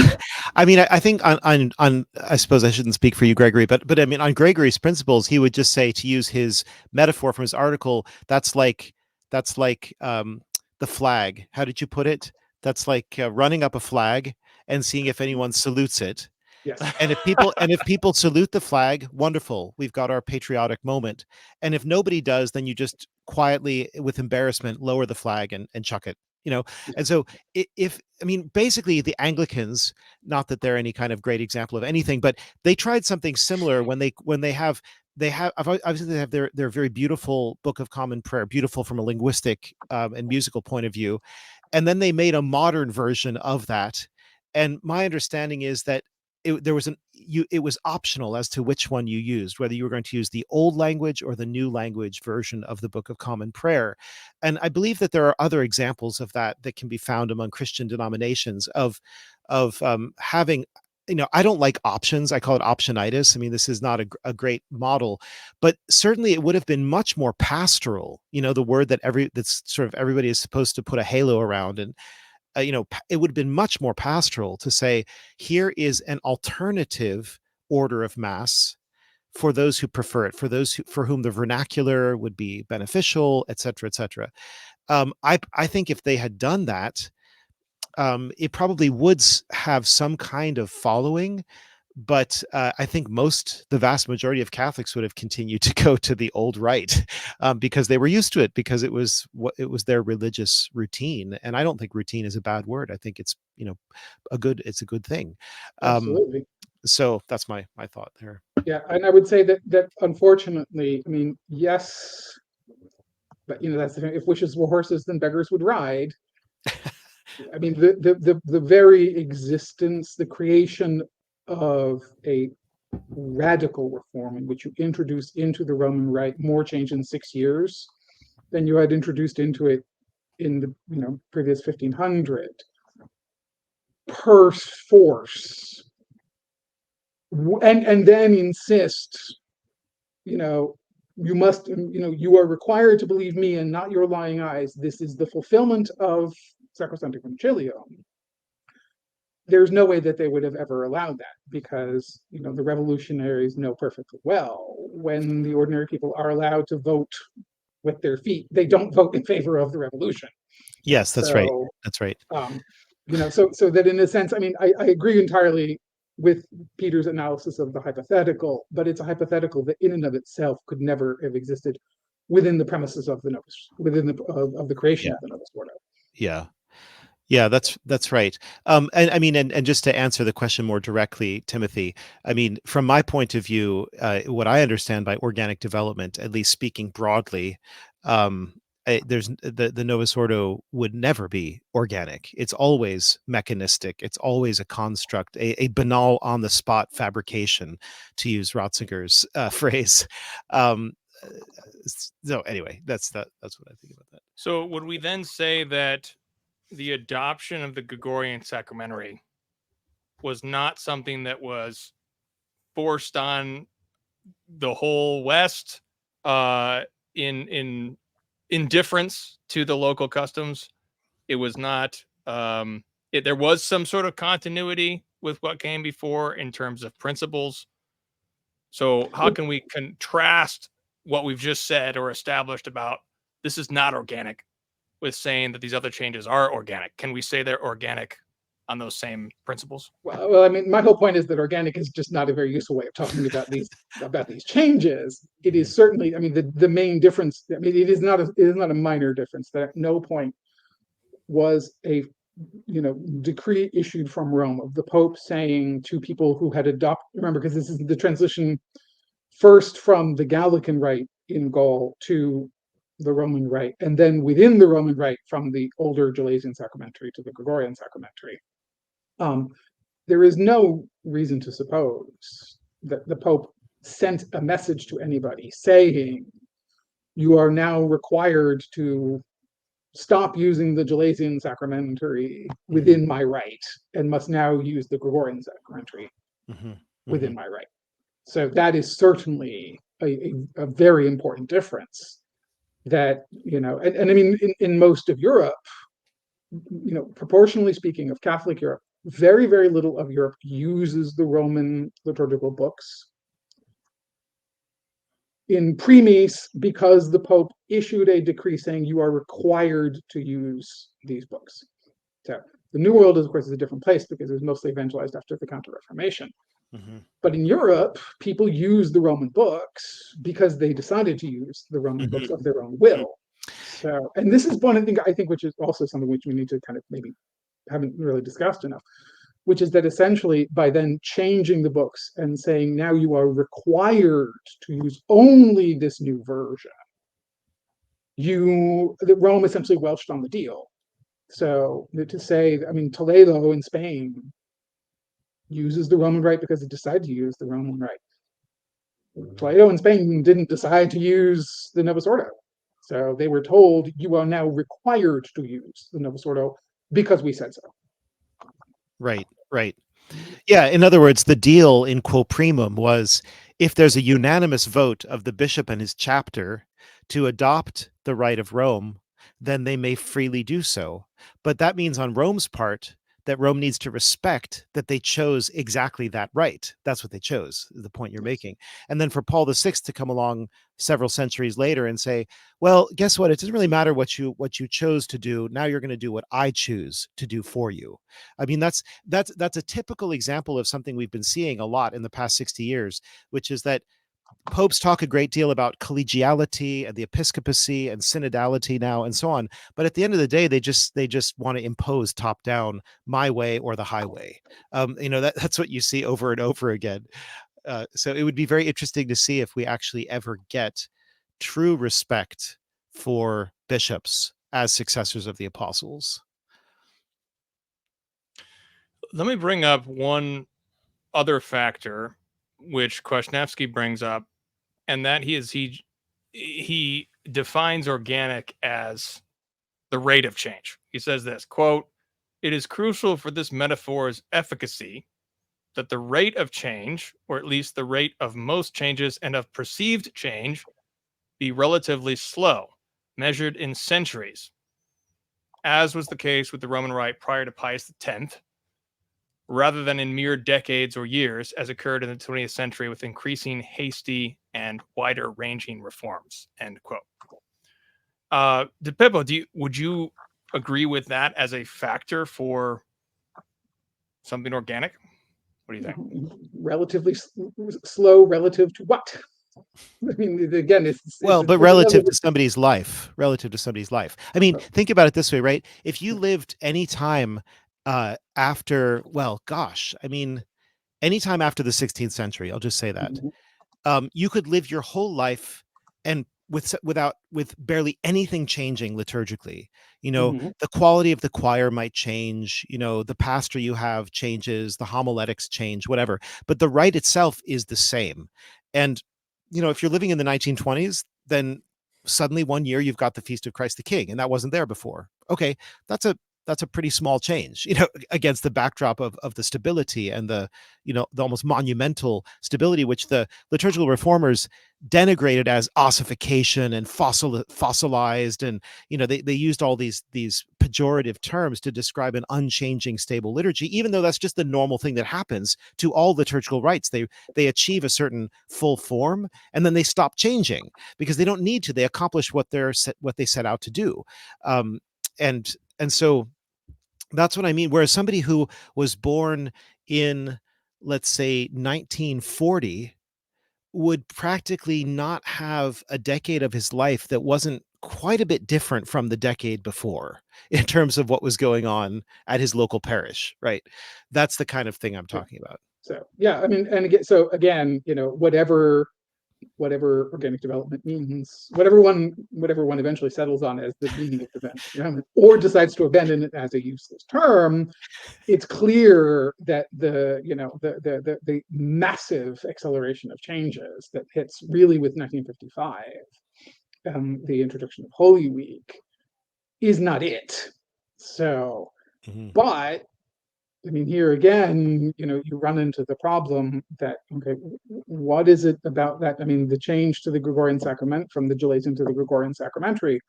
I mean, I think on I suppose I shouldn't speak for you, Gregory, but I mean, on Gregory's principles, he would just say, to use his metaphor from his article, that's like the flag. How did you put it? That's like running up a flag and seeing if anyone salutes it. Yes. And if people salute the flag, wonderful, we've got our patriotic moment. And if nobody does, then you just quietly, with embarrassment, lower the flag and chuck it. And so basically the Anglicans, not that they're any kind of great example of anything, but they tried something similar when they have obviously they have their very beautiful Book of Common Prayer, beautiful from a linguistic and musical point of view, and then they made a modern version of that. And my understanding is that it was optional as to which one you used, whether you were going to use the old language or the new language version of the Book of Common Prayer. And I believe that there are other examples of that can be found among Christian denominations of having, I don't like options. I call it optionitis. I mean, this is not a great model, but certainly it would have been much more pastoral, the word that's sort of everybody is supposed to put a halo around. And it would have been much more pastoral to say, here is an alternative order of mass for those who prefer it, for whom the vernacular would be beneficial, et cetera, et cetera. I think if they had done that, it probably would have some kind of following, but I think the vast majority of Catholics would have continued to go to the old rite because they were used to it, because it was their religious routine. And I don't think routine is a bad word. I think it's a good thing. Absolutely. So that's my thought there. Yeah, and I would say that unfortunately, I mean, yes, but that's the thing. If wishes were horses, then beggars would ride. I mean, the very existence, the creation of a radical reform in which you introduce into the Roman Rite more change in 6 years than you had introduced into it in the previous 1500, per force, and then insist, you must, you are required to believe me and not your lying eyes. This is the fulfillment of Sacrosanctum Concilium. There's no way that they would have ever allowed that, because the revolutionaries know perfectly well, when the ordinary people are allowed to vote with their feet, they don't vote in favor of the revolution. Yes, that's right. That's right. So that in a sense, I mean, I agree entirely with Peter's analysis of the hypothetical, but it's a hypothetical that in and of itself could never have existed within the premises of the Novus, within the creation of the Novus Ordo. Yeah, that's right. And I mean, and just to answer the question more directly, Timothy, I mean, from my point of view, what I understand by organic development, at least speaking broadly, there's the Novus Ordo would never be organic. It's always mechanistic. It's always a construct, a banal on the spot fabrication, to use Ratzinger's phrase. So anyway, that's what I think about that. So would we then say that the adoption of the Gregorian sacramentary was not something that was forced on the whole West in indifference to the local customs. It was not. There was some sort of continuity with what came before in terms of principles. So how can we contrast what we've just said or established about this is not organic with saying that these other changes are organic? Can we say they're organic on those same principles? Well, I mean, my whole point is that organic is just not a very useful way of talking about these changes. It is certainly, I mean, the main difference. I mean, it is not a minor difference. That at no point was a decree issued from Rome of the Pope saying to people who had adopted. Remember, because this is the transition first from the Gallican rite in Gaul to the Roman rite, and then within the Roman rite from the older Gelasian sacramentary to the Gregorian sacramentary. There is no reason to suppose that the Pope sent a message to anybody saying, you are now required to stop using the Gelasian sacramentary within my rite and must now use the Gregorian sacramentary within my rite. So that is certainly a very important difference that, and I mean, in most of Europe, proportionally speaking of Catholic Europe, very, very little of Europe uses the Roman liturgical books in premise because the Pope issued a decree saying you are required to use these books. So the New World, of course, is a different place because it was mostly evangelized after the Counter-Reformation. But in Europe, people use the Roman books because they decided to use the Roman books of their own will. So, and this is one thing I think, which is also something which we need to kind of maybe haven't really discussed enough, which is that essentially by then changing the books and saying now you are required to use only this new version, Rome essentially welched on the deal. So to say, I mean, Toledo in Spain uses the Roman rite because it decided to use the Roman rite. Toledo in Spain didn't decide to use the Novus Ordo. So they were told, you are now required to use the Novus Ordo because we said so. Right. Yeah, in other words, the deal in quo primum was if there's a unanimous vote of the bishop and his chapter to adopt the rite of Rome, then they may freely do so. But that means on Rome's part that Rome needs to respect that they chose exactly that rite. That's what they chose, the point you're making. And then for Paul VI to come along several centuries later and say, well, guess what? It doesn't really matter what you chose to do. Now you're going to do what I choose to do for you. I mean, that's a typical example of something we've been seeing a lot in the past 60 years, which is that popes talk a great deal about collegiality and the episcopacy and synodality now and so on. But at the end of the day, they just want to impose top down, my way or the highway. That's what you see over and over again. So it would be very interesting to see if we actually ever get true respect for bishops as successors of the apostles. Let me bring up one other factor which Kwasniewski brings up, and that he defines organic as the rate of change. He says this, quote, "It is crucial for this metaphor's efficacy that the rate of change, or at least the rate of most changes and of perceived change, be relatively slow, measured in centuries, as was the case with the Roman Rite prior to Pius X, rather than in mere decades or years, as occurred in the 20th century with increasing hasty and wider-ranging reforms," end quote. DiPippo, would you agree with that as a factor for something organic? What do you think? Relatively slow relative to what? I mean, again, but relative to somebody's life. I mean, think about it this way, right? If you lived any time after, anytime after the 16th century, I'll just say that, you could live your whole life and with barely anything changing liturgically. The quality of the choir might change, the pastor you have changes, the homiletics change, whatever, but the rite itself is the same. And if you're living in the 1920s, then suddenly one year you've got the Feast of Christ the King, and that wasn't there before. Okay, that's a that's a pretty small change, against the backdrop of the stability and the almost monumental stability which the liturgical reformers denigrated as ossification and fossilized, and they used all these pejorative terms to describe an unchanging stable liturgy, even though that's just the normal thing that happens to all liturgical rites. They achieve a certain full form and then they stop changing because they don't need to. They accomplish what they set out to do. And so that's what I mean. Whereas somebody who was born in, let's say, 1940 would practically not have a decade of his life that wasn't quite a bit different from the decade before in terms of what was going on at his local parish, right? That's the kind of thing I'm talking about. So, yeah, I mean, and again, whatever organic development means, whatever one eventually settles on as the meaning of development, or decides to abandon it as a useless term, it's clear that the massive acceleration of changes that hits really with 1955, the introduction of Holy Week, is not it. So, but I mean, here again, you run into the problem that, okay, what is it about that? I mean, the change to the Gregorian sacrament from the Gelasian to the Gregorian sacramentary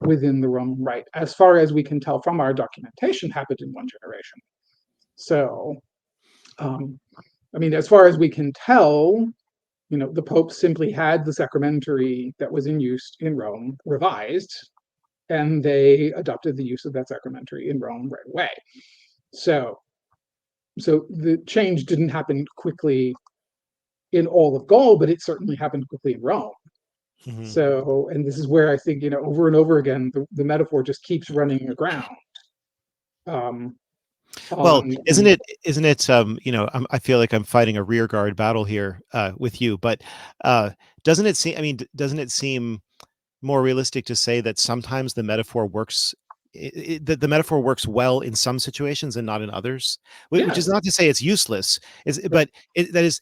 within the Roman Rite, as far as we can tell from our documentation, happened in one generation. So, I mean, as far as we can tell, the Pope simply had the sacramentary that was in use in Rome revised, and they adopted the use of that sacramentary in Rome right away. So the change didn't happen quickly in all of Gaul, but it certainly happened quickly in Rome. So, and this is where I think, over and over again, the metaphor just keeps running aground. Well, isn't it? I feel like I'm fighting a rearguard battle here with you, but doesn't it seem? I mean, doesn't it seem more realistic to say that sometimes the metaphor works? The metaphor works well in some situations and not in others, which is not to say it's useless. But that is,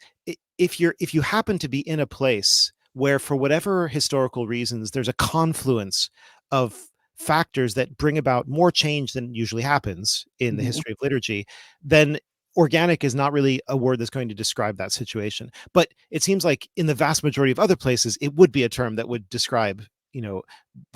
if you happen to be in a place where, for whatever historical reasons, there's a confluence of factors that bring about more change than usually happens in the history of liturgy, then organic is not really a word that's going to describe that situation. But it seems like in the vast majority of other places, it would be a term that would describe, the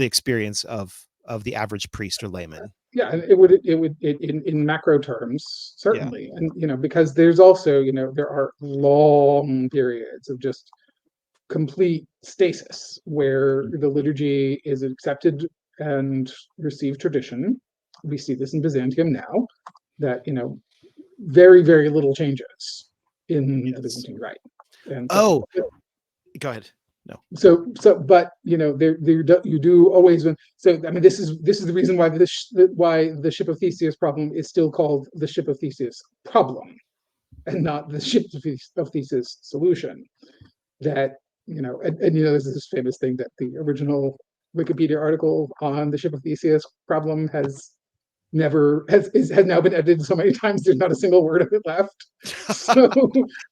experience of the average priest or layman. Yeah, it would in macro terms, certainly. Yeah. And, because there's also, there are long periods of just complete stasis where the liturgy is accepted and received tradition. We see this in Byzantium now, that, very, very little changes in the Byzantine Rite. And so, go ahead. No. So, but there you do always. So, I mean, this is the reason why the ship of Theseus problem is still called the ship of Theseus problem, and not the ship of Theseus solution. That there's this famous thing that the original Wikipedia article on the ship of Theseus problem has now been edited so many times there's not a single word of it left. So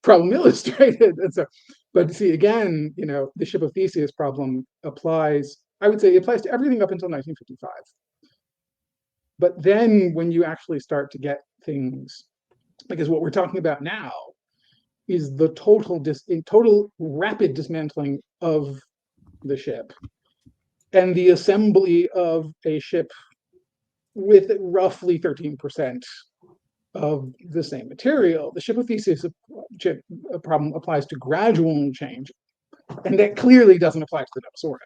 problem illustrated. And so, but see, again, the ship of Theseus problem applies to everything up until 1955. But then when you actually start to get things, because what we're talking about now is the total rapid dismantling of the ship and the assembly of a ship with roughly 13% of the same material. The ship of Theseus problem applies to gradual change, and that clearly doesn't apply to the Novus Ordo.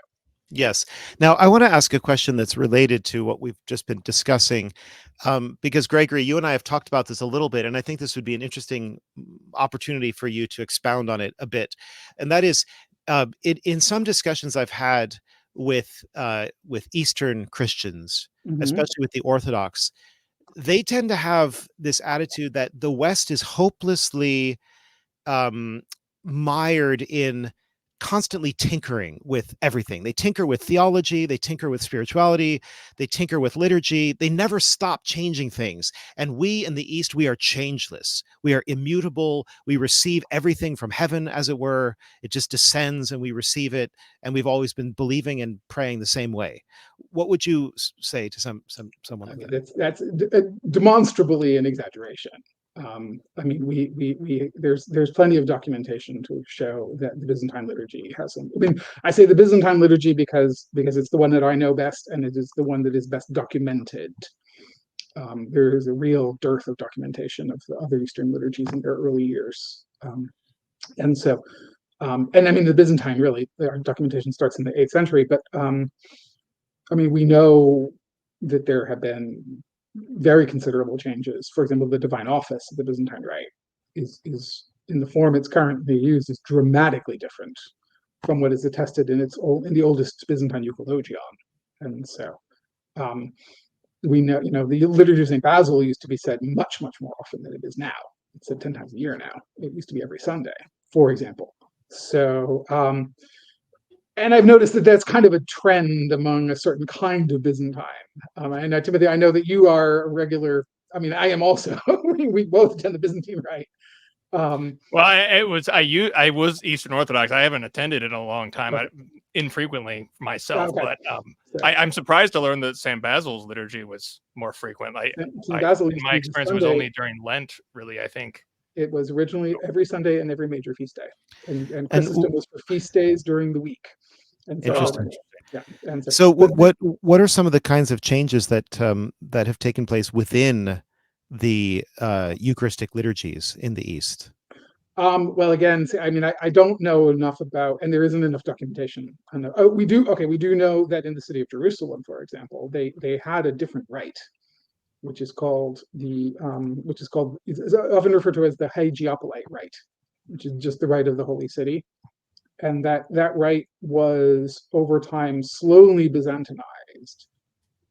Yes. Now, I want to ask a question that's related to what we've just been discussing, because Gregory, you and I have talked about this a little bit, and I think this would be an interesting opportunity for you to expound on it a bit. And that is, in some discussions I've had with Eastern Christians, especially with the Orthodox, they tend to have this attitude that the West is hopelessly mired in constantly tinkering with everything. They tinker with theology, they tinker with spirituality, they tinker with liturgy. They never stop changing things. And we in the East, we are changeless. We are immutable. We receive everything from heaven, as it were. It just descends and we receive it. And we've always been believing and praying the same way. What would you say to someone like that? That's demonstrably an exaggeration. I mean, there's plenty of documentation to show that the Byzantine liturgy has some. I mean, I say the Byzantine liturgy because it's the one that I know best, and it is the one that is best documented. There is a real dearth of documentation of the other Eastern liturgies in their early years, and so, and I mean, the Byzantine really, their documentation starts in the 8th century, but I mean, we know that there have been very considerable changes. For example, the divine office of the Byzantine Rite is in the form it's currently used is dramatically different from what is attested in the oldest Byzantine euchologion. And so we know, the liturgy of St. Basil used to be said much, much more often than it is now. It's said 10 times a year now. It used to be every Sunday, for example. So, and I've noticed that that's kind of a trend among a certain kind of Byzantine. And Timothy, I know that you are a regular. I mean, I am also. We both attend the Byzantine Rite. Well, I was Eastern Orthodox. I haven't attended in a long time, infrequently myself. Okay. But I'm surprised to learn that St. Basil's liturgy was more frequent. St. Basil, in my experience, was only during Lent, really, I think. It was originally every Sunday and every major feast day, and Chrysostom was for feast days during the week. And so, interesting. Yeah. And so what are some of the kinds of changes that that have taken place within the Eucharistic liturgies in the East? Well, again, I mean, I don't know enough about, and there isn't enough documentation. We do know that in the city of Jerusalem, for example, they had a different rite, which is called is often referred to as the Hygieopolite rite, which is just the rite of the Holy City. And that rite was over time slowly Byzantinized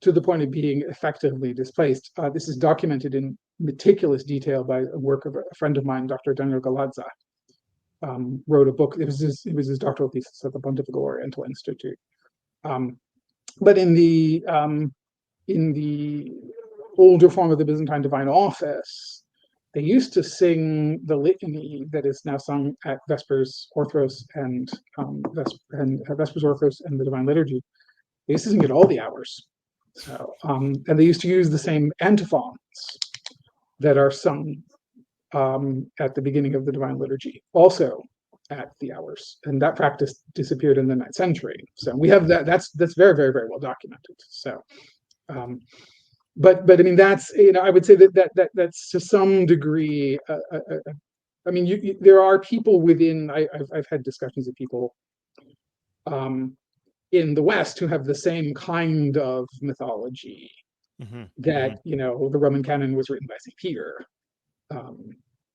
to the point of being effectively displaced. This is documented in meticulous detail by a work of a friend of mine, Dr. Daniel Galadza. Wrote a book. It was his doctoral thesis at the Pontifical Oriental Institute. But in the older form of the Byzantine Divine Office, they used to sing the litany that is now sung at Vespers Orthros and Vespers Orthros and the Divine Liturgy. They used to sing it all the hours. So, and they used to use the same antiphons that are sung at the beginning of the Divine Liturgy, also at the hours, and that practice disappeared in the 9th century. So we have that. That's very, very, very well documented. So. But I mean, that's, I would say that's to some degree. I mean, there are people within. I've had discussions with people in the West who have the same kind of mythology that the Roman canon was written by St. Peter,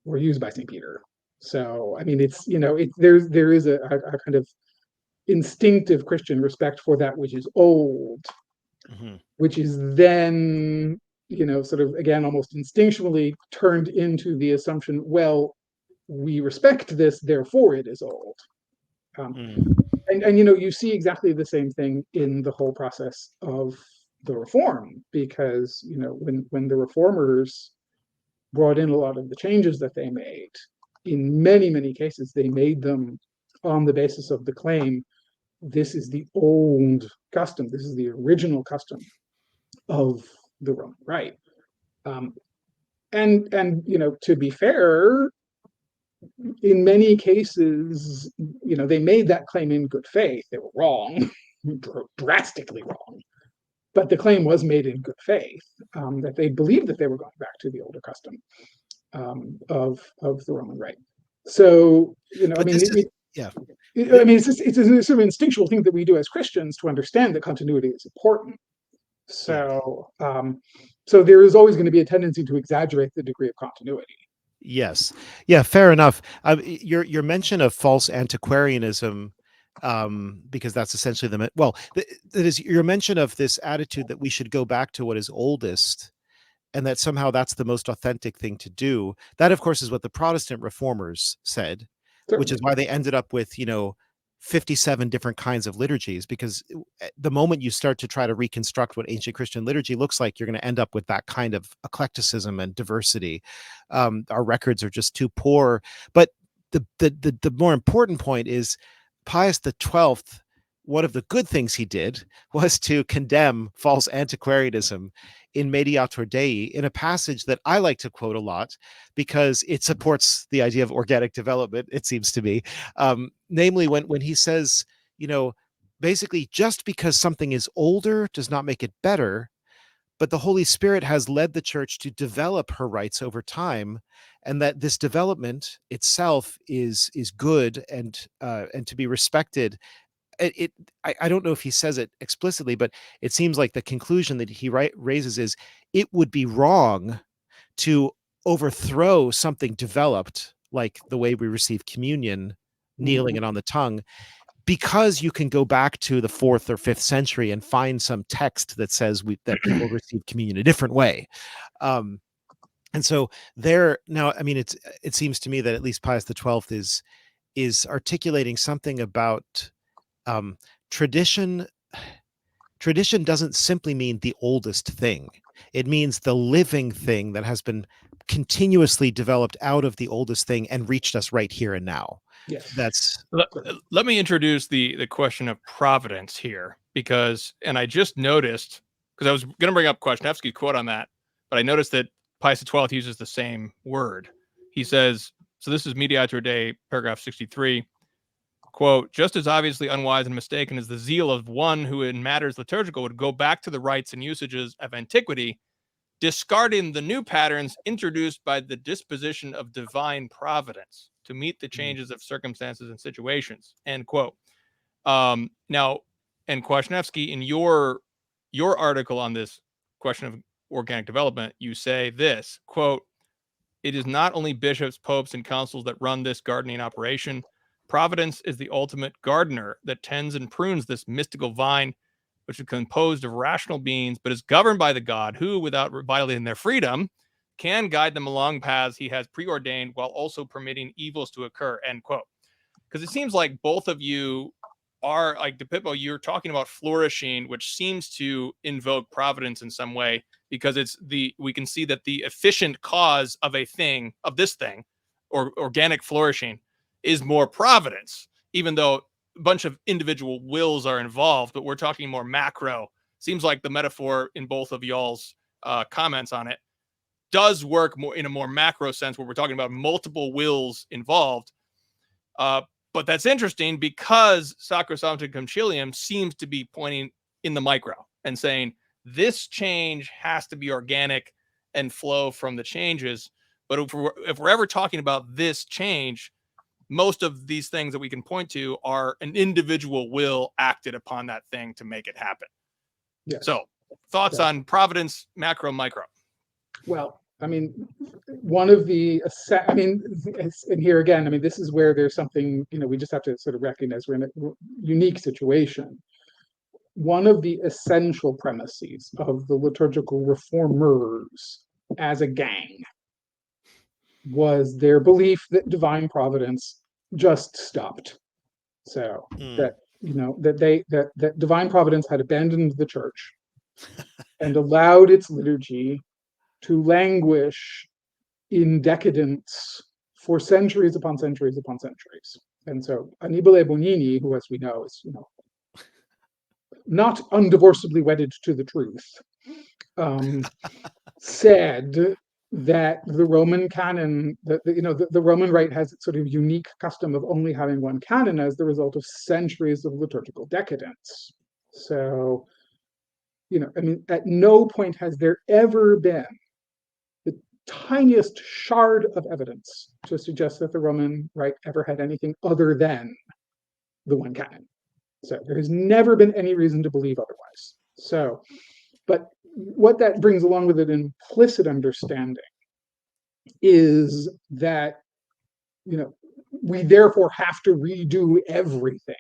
or used by St. Peter. So I mean, it's there is a kind of instinctive Christian respect for that which is old. Which is then, sort of, again, almost instinctually turned into the assumption, well, we respect this, therefore it is old. And you see exactly the same thing in the whole process of the Reform, because, when the Reformers brought in a lot of the changes that they made, in many, many cases, they made them on the basis of the claim, this is the old custom, this is the original custom of the Roman Rite. And to be fair, in many cases, they made that claim in good faith. They were wrong, drastically wrong, but the claim was made in good faith, that they believed that they were going back to the older custom of the Roman Rite. So, I mean, it's a sort of instinctual thing that we do as Christians to understand that continuity is important. So, so there is always going to be a tendency to exaggerate the degree of continuity. Yes, yeah, fair enough. Your mention of false antiquarianism, because that's essentially that is your mention of this attitude that we should go back to what is oldest, and that somehow that's the most authentic thing to do. That, of course, is what the Protestant reformers said, Certainly. which is why they ended up with 57 different kinds of liturgies, because the moment you start to try to reconstruct what ancient Christian liturgy looks like, you're going to end up with that kind of eclecticism and diversity. Our records are just too poor. But the more important point is Pius XII, one of the good things he did was to condemn false antiquarianism in Mediator Dei, in a passage that I like to quote a lot because it supports the idea of organic development, it seems to me. Namely, when he says, basically, just because something is older does not make it better, but the Holy Spirit has led the church to develop her rites over time, and that this development itself is good and to be respected. I don't know if he says it explicitly, but it seems like the conclusion that he raises is it would be wrong to overthrow something developed, like the way we receive communion, kneeling it on the tongue, because you can go back to the 4th or 5th century and find some text that says that people receive communion a different way. And so there now, I mean, it seems to me that at least Pius XII is articulating something about tradition. Tradition doesn't simply mean the oldest thing. It means the living thing that has been continuously developed out of the oldest thing and reached us right here and now. Yes. That's let me introduce the question of providence here, because, and I just noticed, because I was going to bring up Kwasniewski's quote on that, but I noticed that Pius XII uses the same word. He says, so this is Mediator Dei, paragraph 63, quote, just as obviously unwise and mistaken as the zeal of one who in matters liturgical would go back to the rites and usages of antiquity, discarding the new patterns introduced by the disposition of divine providence to meet the changes of circumstances and situations, end quote. Now, and Kwasniewski, in your article on this question of organic development, you say this, quote, it is not only bishops, popes, and councils that run this gardening operation. Providence is the ultimate gardener that tends and prunes this mystical vine, which is composed of rational beings, but is governed by the God who, without violating their freedom, can guide them along paths he has preordained while also permitting evils to occur, end quote. Because it seems like both of you are, like DiPippo, you're talking about flourishing, which seems to invoke providence in some way, because we can see that the efficient cause of this thing, or organic flourishing, is more providence, even though a bunch of individual wills are involved, but we're talking more macro. Seems like the metaphor in both of y'all's comments on it does work more in a more macro sense, where we're talking about multiple wills involved. But that's interesting, because Sacrosanctum Concilium seems to be pointing in the micro and saying this change has to be organic and flow from the changes. But if we're ever talking about this change, most of these things that we can point to are an individual will acted upon that thing to make it happen. Yes. So thoughts on providence, macro, micro? Well, I mean, one of the, and here again, I mean, this is where there's something, we just have to sort of recognize we're in a unique situation. One of the essential premises of the liturgical reformers as a gang was their belief that divine providence just stopped. So that, that divine providence had abandoned the church and allowed its liturgy to languish in decadence for centuries upon centuries upon centuries. And so Annibale Bonini, who, as we know, is not undivorceably wedded to the truth, said that the Roman canon, the Roman rite has its sort of unique custom of only having one canon as the result of centuries of liturgical decadence. So, at no point has there ever been the tiniest shard of evidence to suggest that the Roman rite ever had anything other than the one canon. So there has never been any reason to believe otherwise. So, but what that brings along with an implicit understanding is that, we therefore have to redo everything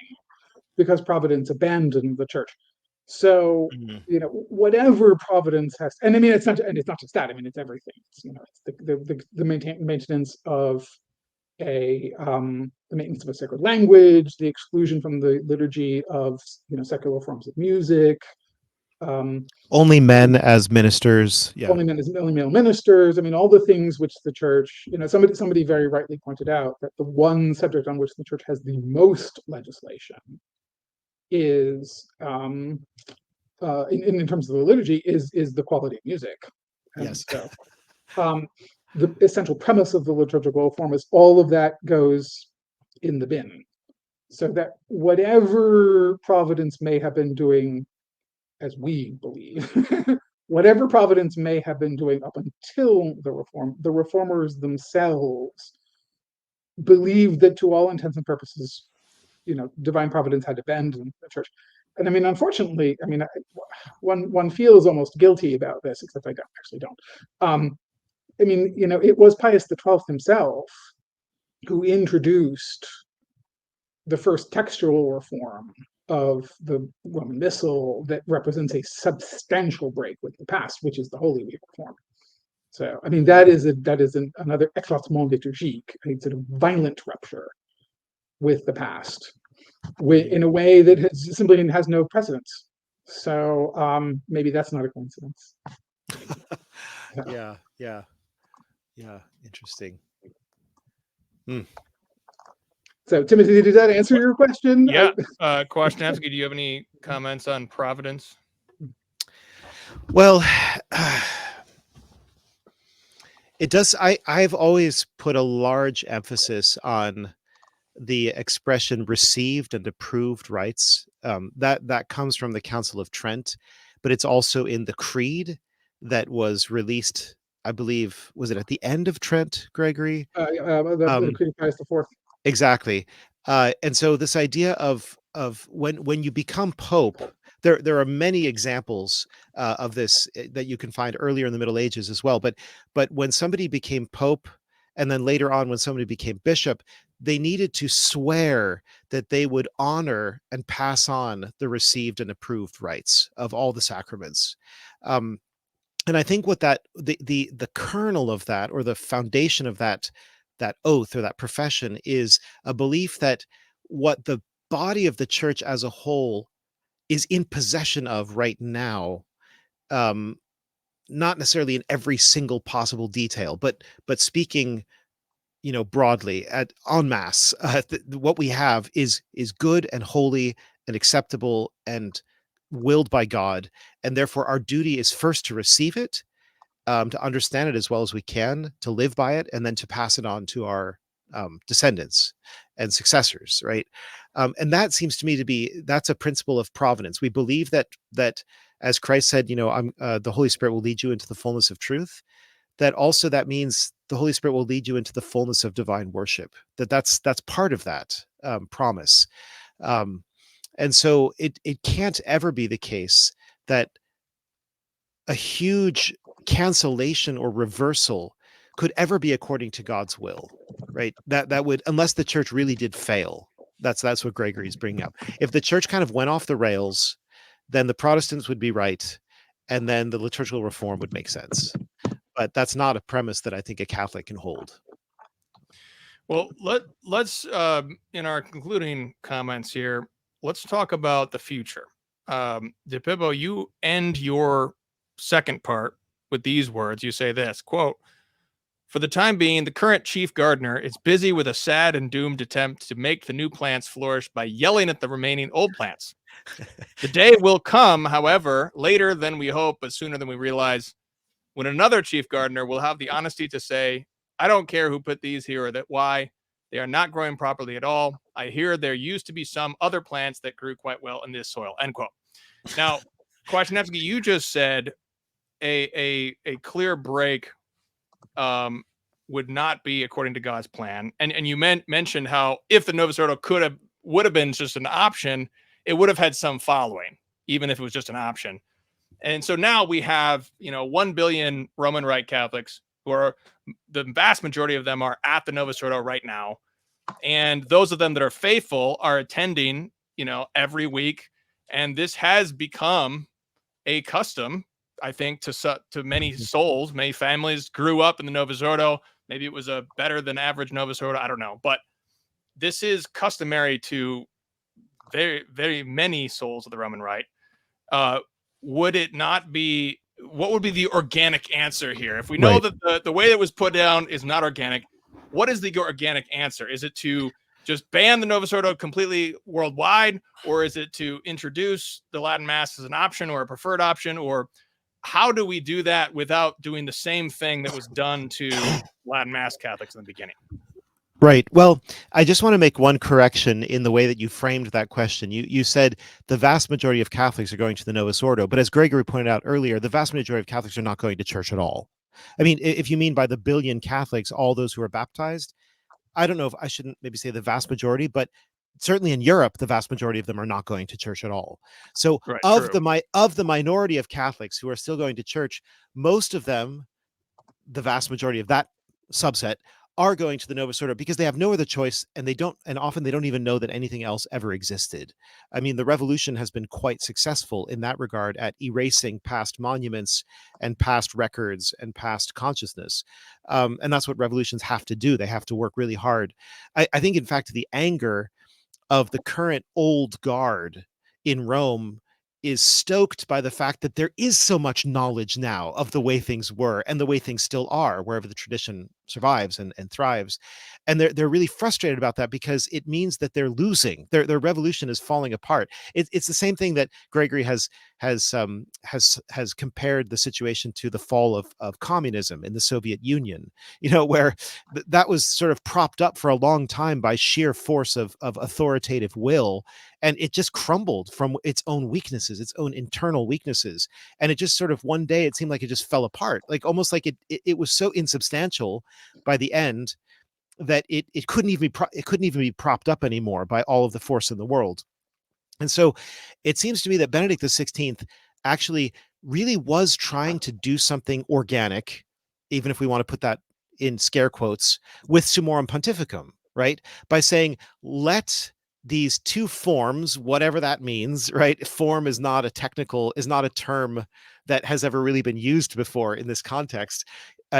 because Providence abandoned the church. So, whatever Providence has, and I mean, it's not just that. I mean, it's everything. It's, it's the maintenance of the maintenance of a sacred language, the exclusion from the liturgy of secular forms of music, only men as ministers. Yeah. only male ministers. I mean, all the things which the church, somebody very rightly pointed out that the one subject on which the church has the most legislation is, in terms of the liturgy, is the quality of music. And Yes. so, the essential premise of the liturgical reform is all of that goes in the bin, so that whatever Providence may have been doing, as we believe, whatever Providence may have been doing up until the reform, the reformers themselves believed that to all intents and purposes, divine providence had abandoned the church. And I mean, unfortunately, one feels almost guilty about this, except I actually don't. I mean, it was Pius XII himself who introduced the first textual reform of the Roman Missal that represents a substantial break with the past, which is the Holy Week reform. So, I mean, that is another éclatement liturgique, a sort of violent rupture with the past, in a way that simply has no precedence. So maybe that's not a coincidence. Yeah. Interesting. So, Timothy, did that answer your question? Yeah. Kwasniewski, do you have any comments on Providence? Well, it does. I've always put a large emphasis on the expression received and approved rites. That comes from the Council of Trent, but it's also in the Creed that was released, I believe, was it at the end of Trent, Gregory? The Creed of Pius IV. Exactly. And so this idea of when you become pope, there are many examples of this that you can find earlier in the Middle Ages as well. But when somebody became pope, and then later on when somebody became bishop, they needed to swear that they would honor and pass on the received and approved rites of all the sacraments. And I think what the kernel of that, or the foundation of that oath or that profession, is a belief that what the body of the church as a whole is in possession of right now, not necessarily in every single possible detail, but speaking, broadly en masse, what we have is good and holy and acceptable and willed by God, and therefore our duty is first to receive it, to understand it as well as we can, to live by it, and then to pass it on to our descendants and successors, right? And that seems to me that's a principle of providence. We believe that as Christ said, the Holy Spirit will lead you into the fullness of truth. That means the Holy Spirit will lead you into the fullness of divine worship. That's part of that promise. And so it can't ever be the case that a huge cancellation or reversal could ever be according to God's will, right? That would, unless the church really did fail. That's what Gregory's bringing up. If the church kind of went off the rails, then the Protestants would be right, and then the liturgical reform would make sense. But that's not a premise that I think a Catholic can hold. Well, let's in our concluding comments here, let's talk about the future. DiPippo, you end your second part with these words. You say this, quote, "For the time being, the current chief gardener is busy with a sad and doomed attempt to make the new plants flourish by yelling at the remaining old plants. The day will come, however, later than we hope, but sooner than we realize, when another chief gardener will have the honesty to say, I don't care who put these here or that why. They are not growing properly at all. I hear there used to be some other plants that grew quite well in this soil," end quote. Now, Kwasniewski, you just said a clear break would not be according to God's plan. And you mentioned how if the Novus Ordo would have been just an option, it would have had some following, even if it was just an option. And so now we have, 1 billion Roman Rite Catholics who are, the vast majority of them are at the Novus Ordo right now. And those of them that are faithful are attending, every week. And this has become a custom, I think, to many souls. Many families grew up in the Novus Ordo. Maybe it was a better than average Novus Ordo. I don't know. But this is customary to very, very many souls of the Roman Rite. Would it not be, what would be the organic answer here? If we know that the way that was put down is not organic, what is the organic answer? Is it to just ban the Novus Ordo completely worldwide, or is it to introduce the Latin Mass as an option or a preferred option, or how do we do that without doing the same thing that was done to Latin Mass Catholics in the beginning? Right. Well, I just want to make one correction in the way that you framed that question. You said the vast majority of Catholics are going to the Novus Ordo, but as Gregory pointed out earlier, the vast majority of Catholics are not going to church at all. I mean, if you mean by the billion Catholics, all those who are baptized, I don't know if I shouldn't maybe say the vast majority, but certainly in Europe, the vast majority of them are not going to church at all. So Right, of true. the minority of Catholics who are still going to church, most of them, the vast majority of that subset, are going to the Novus Ordo because they have no other choice, and often they don't even know that anything else ever existed. I mean, the revolution has been quite successful in that regard at erasing past monuments and past records and past consciousness. And that's what revolutions have to do. They have to work really hard. I think, in fact, the anger of the current old guard in Rome is stoked by the fact that there is so much knowledge now of the way things were and the way things still are, wherever the tradition survives and thrives. And they're really frustrated about that because it means that they're losing. Their revolution is falling apart. It's the same thing that Gregory has compared the situation to the fall of communism in the Soviet Union, where that was sort of propped up for a long time by sheer force of authoritative will, and it just crumbled from its own weaknesses, its own internal weaknesses, and it just sort of one day it seemed like it just fell apart, like almost like it was so insubstantial by the end that it couldn't even be propped up anymore by all of the force in the world. And so it seems to me that Benedict XVI actually really was trying to do something organic, even if we want to put that in scare quotes, with Summorum Pontificum, right? By saying, let these two forms, whatever that means, right? Form is not a term that has ever really been used before in this context.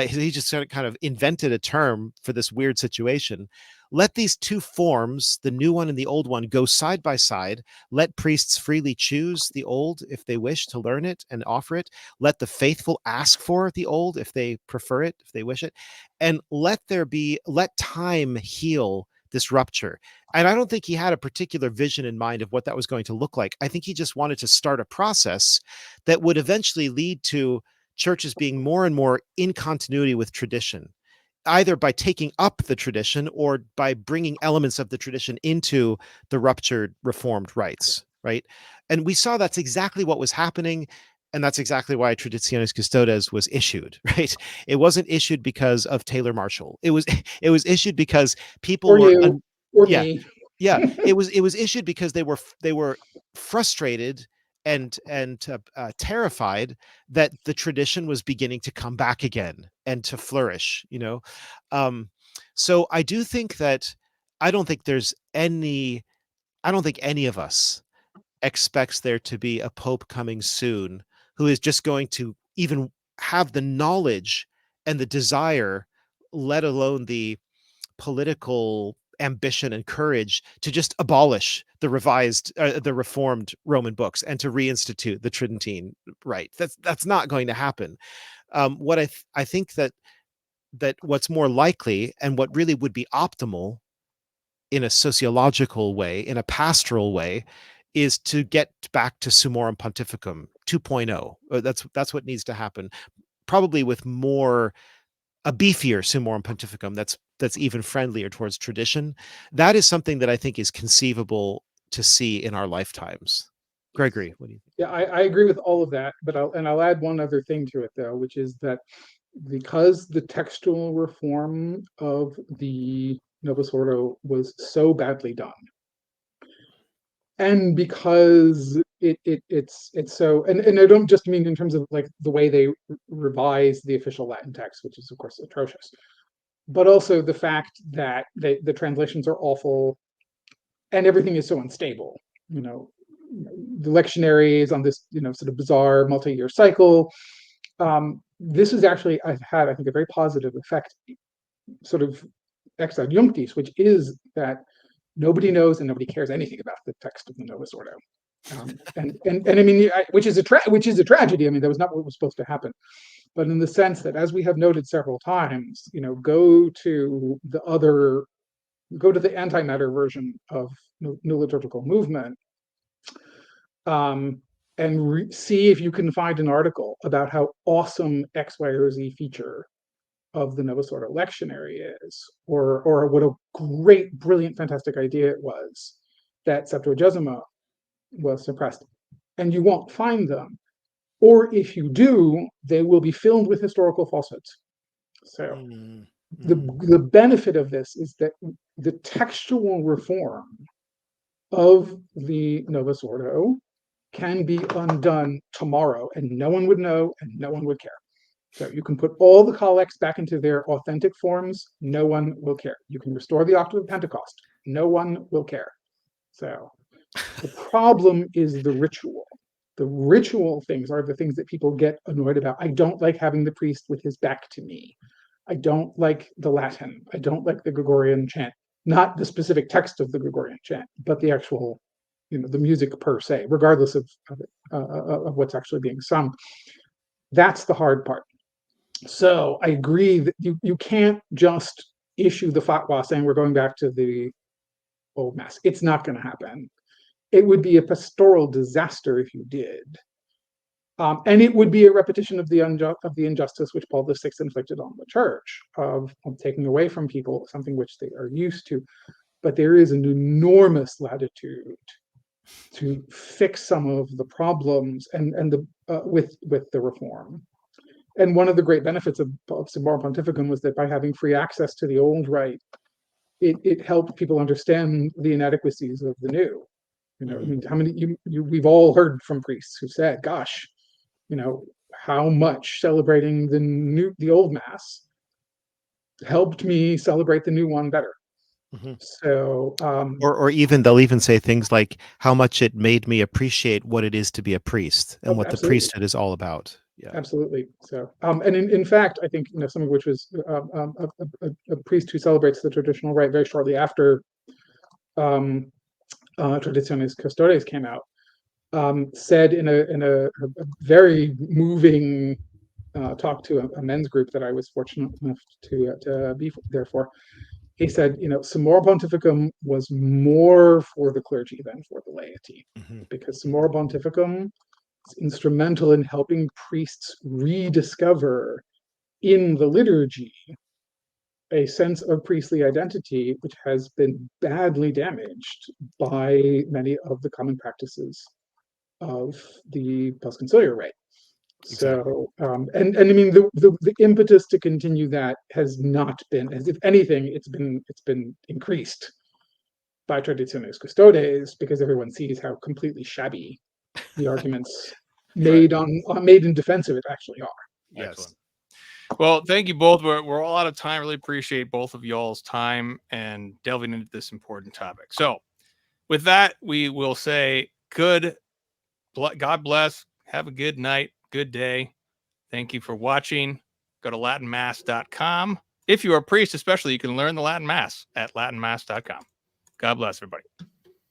He just sort of kind of invented a term for this weird situation. Let these two forms, the new one and the old one, go side by side. Let priests freely choose the old if they wish to learn it and offer it. Let the faithful ask for the old if they prefer it, if they wish it. And let time heal this rupture. And I don't think he had a particular vision in mind of what that was going to look like. I think he just wanted to start a process that would eventually lead to churches being more and more in continuity with tradition, either by taking up the tradition or by bringing elements of the tradition into the ruptured reformed rites, right? And we saw that's exactly what was happening, and that's exactly why Traditionis Custodes was issued, right? It wasn't issued because of Taylor Marshall. It was issued because people Or were you, or yeah, me. yeah. It was issued because they were frustrated and terrified that the tradition was beginning to come back again and to flourish. So I do think that I don't think any of us expects there to be a pope coming soon who is just going to even have the knowledge and the desire, let alone the political ambition and courage to just abolish the reformed Roman books and to reinstitute the Tridentine rite. That's not going to happen. What I think that what's more likely and what really would be optimal in a sociological way, in a pastoral way, is to get back to Summorum Pontificum 2.0. That's what needs to happen, probably with a beefier Summorum Pontificum that's even friendlier towards tradition. That is something that I think is conceivable to see in our lifetimes. Gregory, what do you think? Yeah, I agree with all of that, but I'll add one other thing to it though, which is that because the textual reform of the Novus Ordo was so badly done, and because it's so, and I don't just mean in terms of like the way they revise the official Latin text, which is of course atrocious, but also the fact that the translations are awful and everything is so unstable. The lectionary is on this sort of bizarre multi-year cycle. This has actually had, I think, a very positive effect sort of ex adjunctis, which is that nobody knows and nobody cares anything about the text of the Novus Ordo. And I mean, which is a tragedy. I mean, that was not what was supposed to happen. But in the sense that, as we have noted several times, go to the antimatter version of New Liturgical Movement, and see if you can find an article about how awesome X, Y, or Z feature of the Novus Ordo lectionary is, or what a great, brilliant, fantastic idea it was that Septuagesima was suppressed. And you won't find them. Or if you do, they will be filled with historical falsehoods. So the benefit of this is that the textual reform of the Novus Ordo can be undone tomorrow, and no one would know and no one would care. So you can put all the collects back into their authentic forms, no one will care. You can restore the Octave of Pentecost, no one will care. So the problem is the ritual. The ritual things are the things that people get annoyed about. I don't like having the priest with his back to me. I don't like the Latin. I don't like the Gregorian chant. Not the specific text of the Gregorian chant, but the actual, the music per se, regardless of what's actually being sung. That's the hard part. So I agree that you can't just issue the fatwa saying we're going back to the old mass. It's not going to happen. It would be a pastoral disaster if you did. And it would be a repetition of the injustice which Paul VI inflicted on the church, of taking away from people something which they are used to. But there is an enormous latitude to fix some of the problems with the reform. And one of the great benefits of Summorum Pontificum was that by having free access to the old rite, it helped people understand the inadequacies of the new. I mean, how many we've all heard from priests who said, "Gosh, how much celebrating the old mass helped me celebrate the new one better." So, or even they'll even say things like how much it made me appreciate what it is to be a priest and what absolutely. the priesthood is all about. Yeah, absolutely. So, and in fact, I think some of which was a priest who celebrates the traditional rite very shortly after Traditionis Custodes came out, said in a very moving talk to a men's group that I was fortunate enough to be there for. He said, Summorum Pontificum was more for the clergy than for the laity, because Summorum Pontificum is instrumental in helping priests rediscover in the liturgy a sense of priestly identity which has been badly damaged by many of the common practices of the post-conciliar rite. Exactly. So, and I mean, the impetus to continue that has not been, as if anything, it's been increased by Traditionis Custodes, because everyone sees how completely shabby the arguments made in defense of it actually are. Yes. Excellent. Well, thank you both. We're all out of time. Really appreciate both of y'all's time and delving into this important topic. So with that, we will say God bless. Have a good night. Good day. Thank you for watching. Go to latinmass.com. If you are a priest, especially, you can learn the Latin Mass at latinmass.com. God bless everybody.